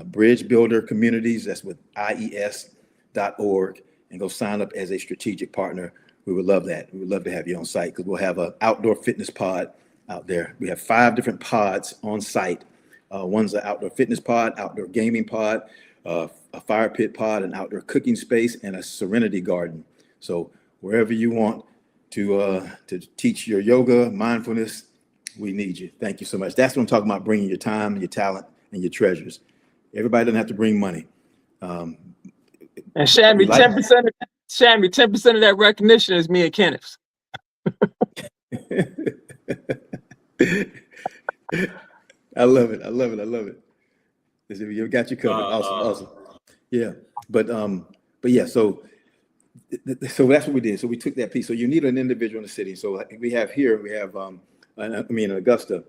Bridge Builder Communities, that's with IES.org, and go sign up as a strategic partner. We would love that. We would love to have you on site, because we'll have an outdoor fitness pod out there. We have 5 different pods on site. One's an outdoor fitness pod, outdoor gaming pod, a fire pit pod, an outdoor cooking space, and a serenity garden. So wherever you want to teach your yoga, mindfulness, we need you. Thank you so much. That's what I'm talking about, bringing your time, your talent, and your treasures. Everybody doesn't have to bring money. And Shammy, 10% of that recognition is me and Kenneth. I love it. You got you covered. Awesome. Yeah, but yeah. So that's what we did. So we took that piece. So you need an individual in the city. So we have in Augusta.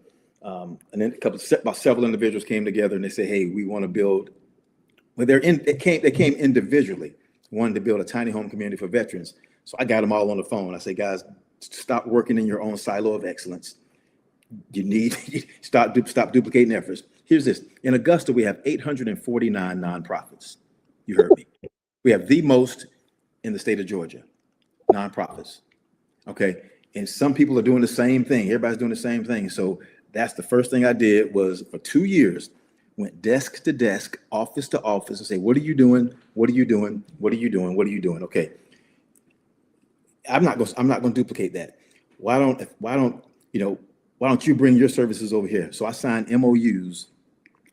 And then about several individuals came together and they said, "Hey, we want to build." Well, they came individually, wanted to build a tiny home community for veterans. So I got them all on the phone. I say, "Guys, stop working in your own silo of excellence. You need stop duplicating efforts." Here's this: in Augusta, we have 849 nonprofits. You heard me. We have the most in the state of Georgia, nonprofits. Okay. And some people are doing the same thing. Everybody's doing the same thing. So that's the first thing I did was for 2 years, went desk to desk, office to office and say, what are you doing? What are you doing? What are you doing? What are you doing? Okay. I'm not going to duplicate that. Why don't you bring your services over here? So I signed MOUs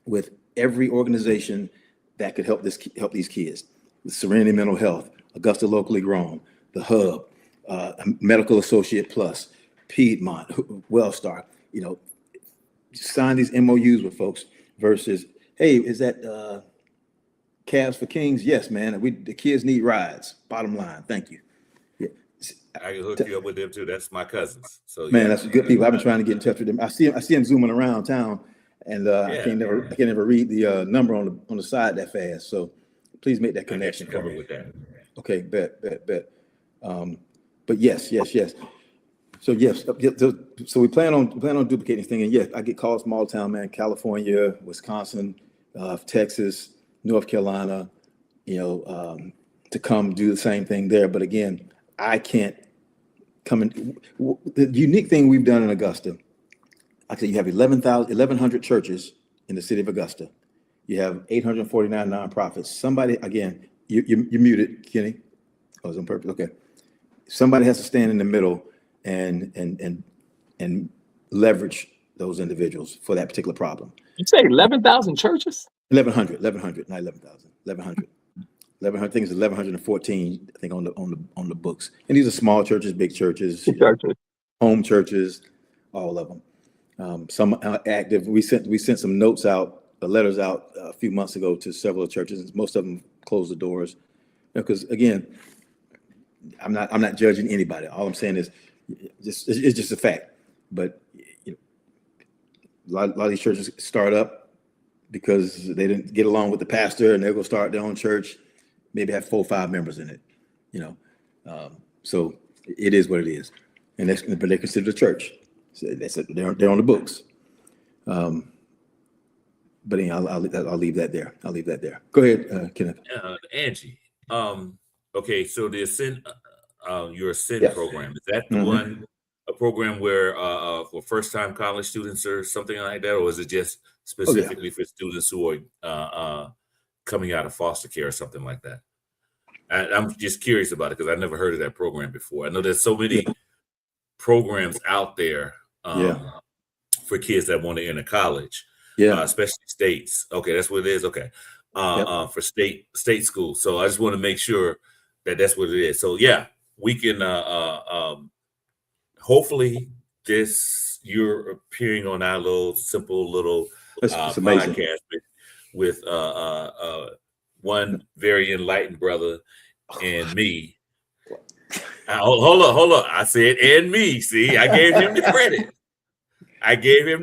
with every organization that could help these kids. The Serenity Mental Health, Augusta Locally Grown, the Hub, Medical Associate Plus, Piedmont, Wellstar, sign these MOUs with folks versus, hey, is that Cabs for Kings? Yes, man. The kids need rides. Bottom line. Thank you. Yeah. I can hook you up with them too. That's my cousins. So man, that's good people. I've been trying to get in touch with them. I see them zooming around town, and I can't never read the number on the side that fast. So please make that connection. Cover with that. Okay, bet. But yes. So yes, so we plan on duplicating this thing, and yes, I get calls from all town, man. California, Wisconsin, Texas, North Carolina, to come do the same thing there. But again, I can't come in. The unique thing we've done in Augusta, like I said, you have 1,100 churches in the city of Augusta. You have 849 nonprofits. Somebody, again, you're muted, Kenny. Oh, it's on purpose. Okay. Somebody has to stand in the middle and leverage those individuals for that particular problem. You say 11,000 churches? 1,100, not 11,000. 1,100. 1,100. I think it's 1,114. I think on the books. And these are small churches, big churches, home churches, all of them. Some are active. We sent some letters out a few months ago to several churches. Most of them closed the doors because again, I'm not judging anybody. All I'm saying is it's just a fact. But a lot of these churches start up because they didn't get along with the pastor, and they're going to start their own church. Maybe have 4 or 5 members in it. So it is what it is, but they're considered a church. So they're on the books. But anyway, I'll leave that there. Go ahead, Kenneth. Angie. Okay, so the Ascend, your Ascend program, is that the one, a program where for first-time college students or something like that, or is it just specifically for students who are coming out of foster care or something like that? I'm just curious about it because I never heard of that program before. I know there's so many programs out there for kids that want to enter college, especially states. Okay, that's what it is. Okay, for state school. So I just want to make sure that's what it is. So yeah, we can hopefully you're appearing on our simple podcast with one very enlightened brother and me. Hold up. I said and me. See, I gave him the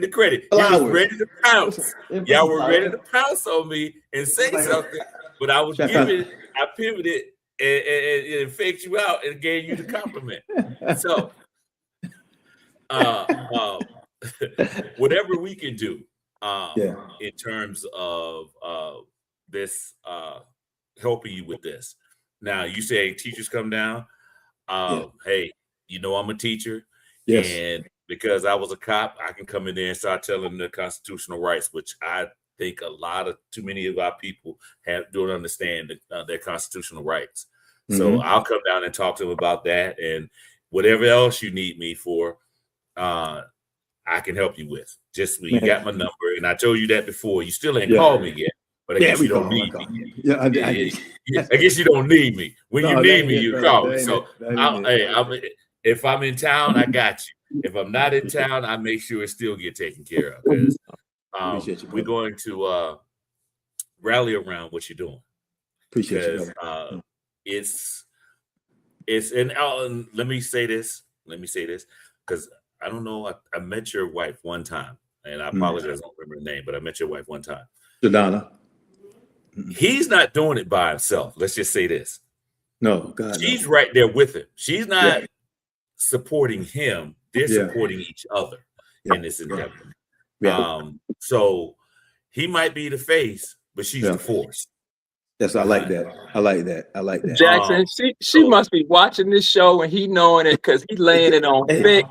credit. He was ready to pounce. Y'all were ready to pounce on me and say something, but I pivoted and faked you out and gave you the compliment. So whatever we can do in terms of this helping you with this. Now you say teachers come down. Hey, I'm a teacher, and because I was a cop, I can come in there and start telling them their constitutional rights, which I think too many of our people don't understand their constitutional rights. So I'll come down and talk to them about that, and whatever else you need me for, I can help you with. Just you got my number, and I told you that before. You still ain't called me yet, but I guess you don't need me. I guess you don't need me. When you need me, you call me. So if I'm in town, I got you. If I'm not in town, I make sure it still get taken care of because we're going to rally around what you're doing. Appreciate you. And let me say this because I don't know. I met your wife one time, and I apologize, I don't remember the name, but I met your wife one time. Jordana. He's not doing it by himself. Let's just say this. No, God. She's right there with him. She's not supporting him. They're supporting each other in this endeavor. So he might be the face, but she's the force. Yes, I like that. I like that. I like that. Jackson, she so- must be watching this show and he knowing it because he laying it on Hey, thick.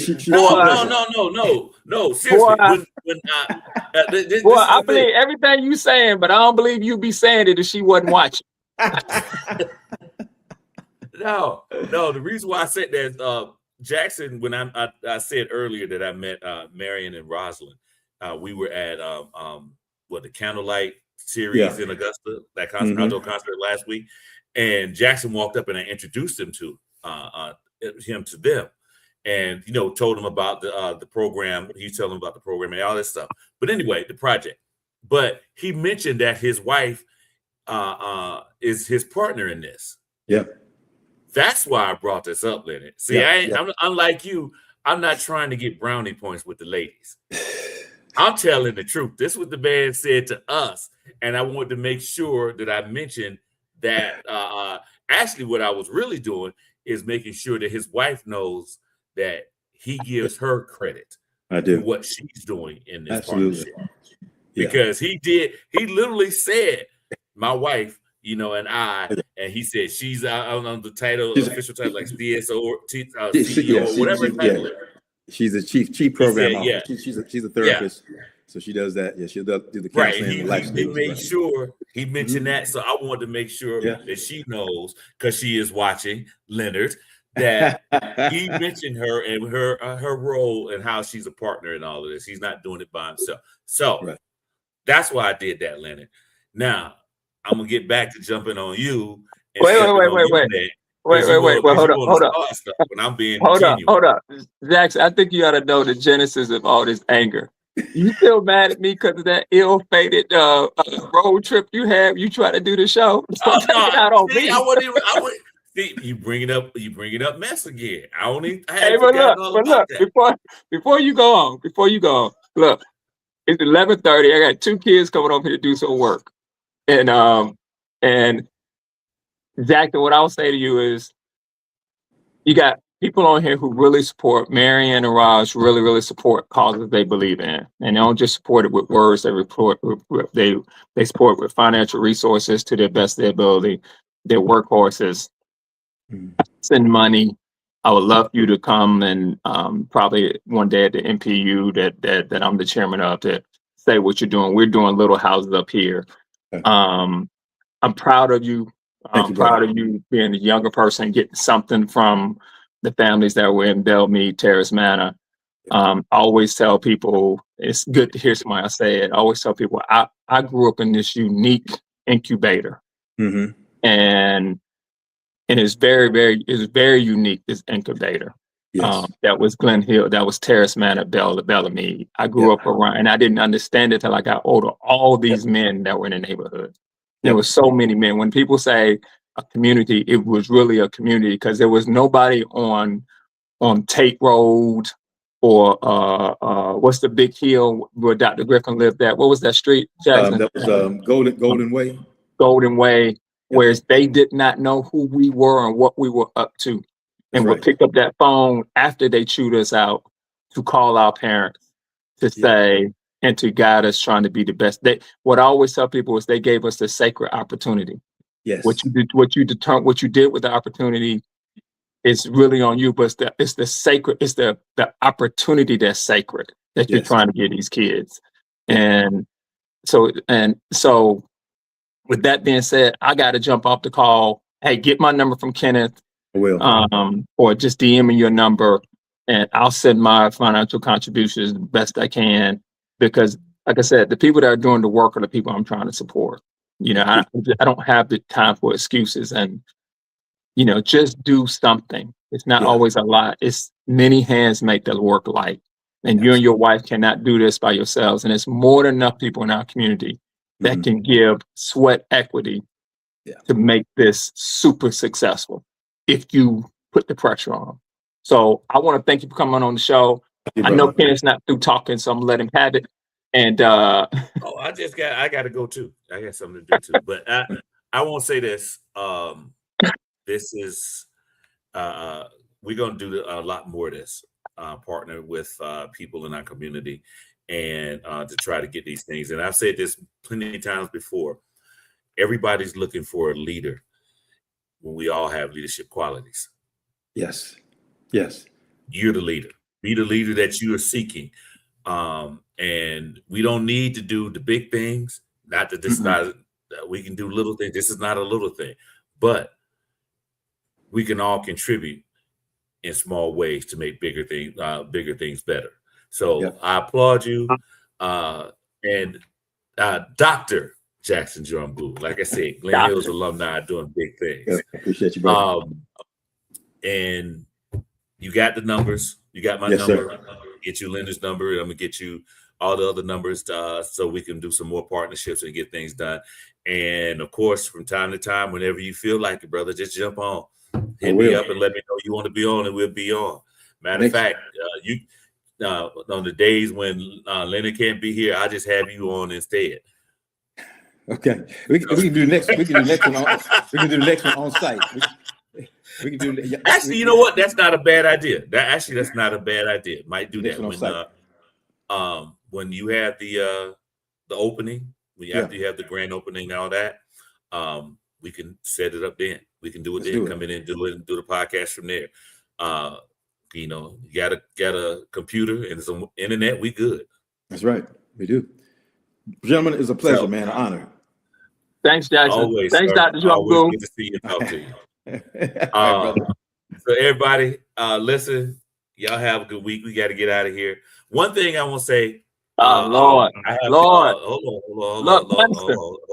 she No, Boy, no. Seriously, Boy. when this Well, is I the thing. believe everything you saying, but I don't believe you be saying it if she wasn't watching. No. The reason why I said that, Jackson, when I said earlier that I met Marion and Rosalind, we were at the Candlelight series in Augusta, that outdoor concert last week, and Jackson walked up and I introduced him to them, and told him about the program. He told him about the program and all this stuff. But anyway, the project. But he mentioned that his wife is his partner in this. Yeah. That's why I brought this up, Leonard. See, I'm unlike you. I'm not trying to get brownie points with the ladies. I'm telling the truth. This is what the man said to us, and I wanted to make sure that I mentioned that. Actually, what I was really doing is making sure that his wife knows that he gives her credit I do. for what she's doing in this Absolutely. partnership. Because he literally said, my wife, and I, and he said she's on the title, official title, like CSO or CEO or whatever title. She's a chief program said, officer. She's a therapist, so she does that. Yeah, she'll do the Right. counseling and life He skills. made sure he mentioned that, so I wanted to make sure that she knows, because she is watching, Leonard, that he mentioned her and her role and how she's a partner in all of this. He's not doing it by himself. So that's why I did that, Leonard. Now I'm gonna get back to jumping on you. And Wait. Well, hold up. When I'm being hold genuine. up. Jackson, I think you ought to know the genesis of all this anger. You still mad at me because of that ill-fated road trip you had? You try to do the show. Don't take it out on me. See, you bring it up mess again. Hey, but look, before you go on, look, it's 11:30. I got 2 kids coming over here to do some work, and Jackson, what I'll say to you is, you got people on here who really support Marianne and Raj, really, really support causes they believe in, and they don't just support it with words. They support with financial resources to the best of their ability. They're workhorses. Send money. I would love you to come and probably one day at the NPU that I'm the chairman of, to say what you're doing. We're doing little houses up here. I'm proud of you. I'm proud of you being a younger person, getting something from the families that were in Belmead, Terrace Manor. I always tell people, it's good to hear somebody say it. I always tell people, I grew up in this unique incubator. And it's very unique, this incubator. That was Glen Hill, that was Terrace Manor, Belmead. I grew up around, and I didn't understand it till I got older. All these men that were in the neighborhood. There were so many men. When people say a community, it was really a community, because there was nobody on Tate Road or what's the big hill where Dr. Griffin lived at? What was that street, Jackson? That was Golden Way. Golden Way, whereas they did not know who we were and what we were up to, and would pick up that phone after they chewed us out to call our parents to say, and to guide us, trying to be the best. What I always tell people is, they gave us the sacred opportunity. What you did with the opportunity is really on you, but it's the opportunity that's sacred that you're trying to give these kids. And so with that being said, I got to jump off the call. Hey, get my number from Kenneth. I will. Or just DM me your number, and I'll send my financial contributions the best I can, because, like I said, the people that are doing the work are the people I'm trying to support. I don't have the time for excuses, and just do something. It's not always a lot. It's many hands make the work light, and you and your wife cannot do this by yourselves. And it's more than enough people in our community that can give sweat equity to make this super successful if you put the pressure on them. So I want to thank you for coming on the show. I know Kenneth's not through talking, so I'm gonna let him have it. And I got to go too. I got something to do too. But I won't say this. This is we're gonna do a lot more of this. Partner with people in our community, and to try to get these things. And I've said this plenty of times before. everybody's looking for a leader when we all have leadership qualities. Yes. Yes. You're the leader. Be the leader that you are seeking. And we don't need to do the big things. Not that this is not, we can do little things. This is not a little thing, but we can all contribute in small ways to make bigger things better. So I applaud you. And Dr. Jackson Jerome Gould, like I said, Glen Hills alumni doing big things. Yeah, I appreciate you, brother. And you got the numbers. You got my number. Get you Linda's number. I'm gonna get you all the other numbers so we can do some more partnerships and get things done. And of course, from time to time, whenever you feel like it, brother, just jump on. Hit me up and let me know you want to be on, and we'll be on. Matter of fact, on the days when Leonard can't be here, I just have you on instead. Okay, we can do next. We can do next one on. We can do the next one on site. We can do. Actually, you know what? That's not a bad idea. That's not a bad idea. Might do that when you have the opening. After you have the grand opening and all that, we can set it up then. We can do it then. Come in and do it, and do the podcast from there. You know, you got a computer and some internet. We good. That's right. We do. Gentlemen, it's a pleasure, man. An honor. Thanks, Jackson. Always, thanks, sir. Dr. Jerome Gould. Good to see you and talk to you. So everybody, listen, y'all have a good week. We got to get out of here. One thing I want to say. Lord. Hold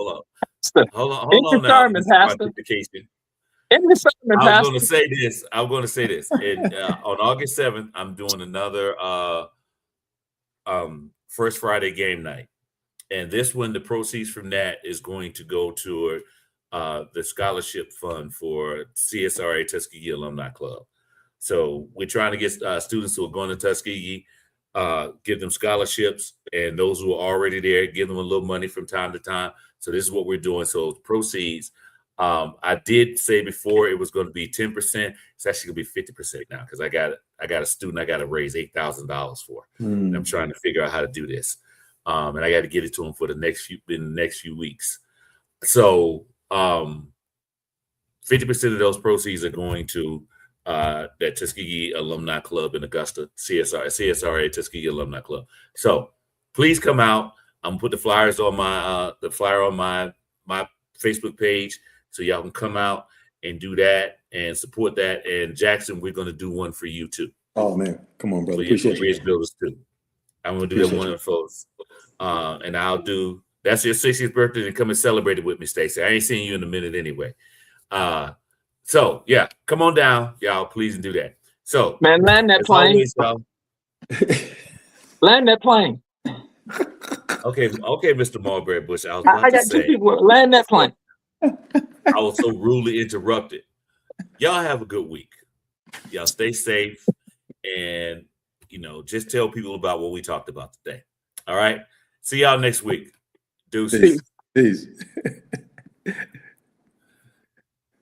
on. Pastor. I'm going to say this. And, on August 7th, I'm doing another First Friday game night. And this one, the proceeds from that is going to go toward the scholarship fund for CSRA Tuskegee Alumni Club. So we're trying to get students who are going to Tuskegee, give them scholarships, and those who are already there, give them a little money from time to time. So this is what we're doing. So proceeds. I did say before it was going to be 10%. It's actually going to be 50% now because I got a student I got to raise $8,000 for. And I'm trying to figure out how to do this. And I got to get it to him for in the next few weeks. So 50% of those proceeds are going to that Tuskegee Alumni Club in Augusta, CSRA Tuskegee Alumni Club. So please come out. I'm gonna put the flyers on my Facebook page so y'all can come out and do that and support that. And Jackson, we're gonna do one for you too. Oh man, come on, brother. Appreciate Bridge Builders too. I'm gonna do that one for folks. And that's your 60th birthday, and come and celebrate it with me, Stacey. I ain't seeing you in a minute anyway. So yeah, come on down, y'all, please, and do that. So man, land that plane. Land that plane. Okay, Mr. Mulberry Bush. I got two people. Land that plane. I was so rudely interrupted. Y'all have a good week. Y'all stay safe, and just tell people about what we talked about today. All right. See y'all next week. Deuces. Peace.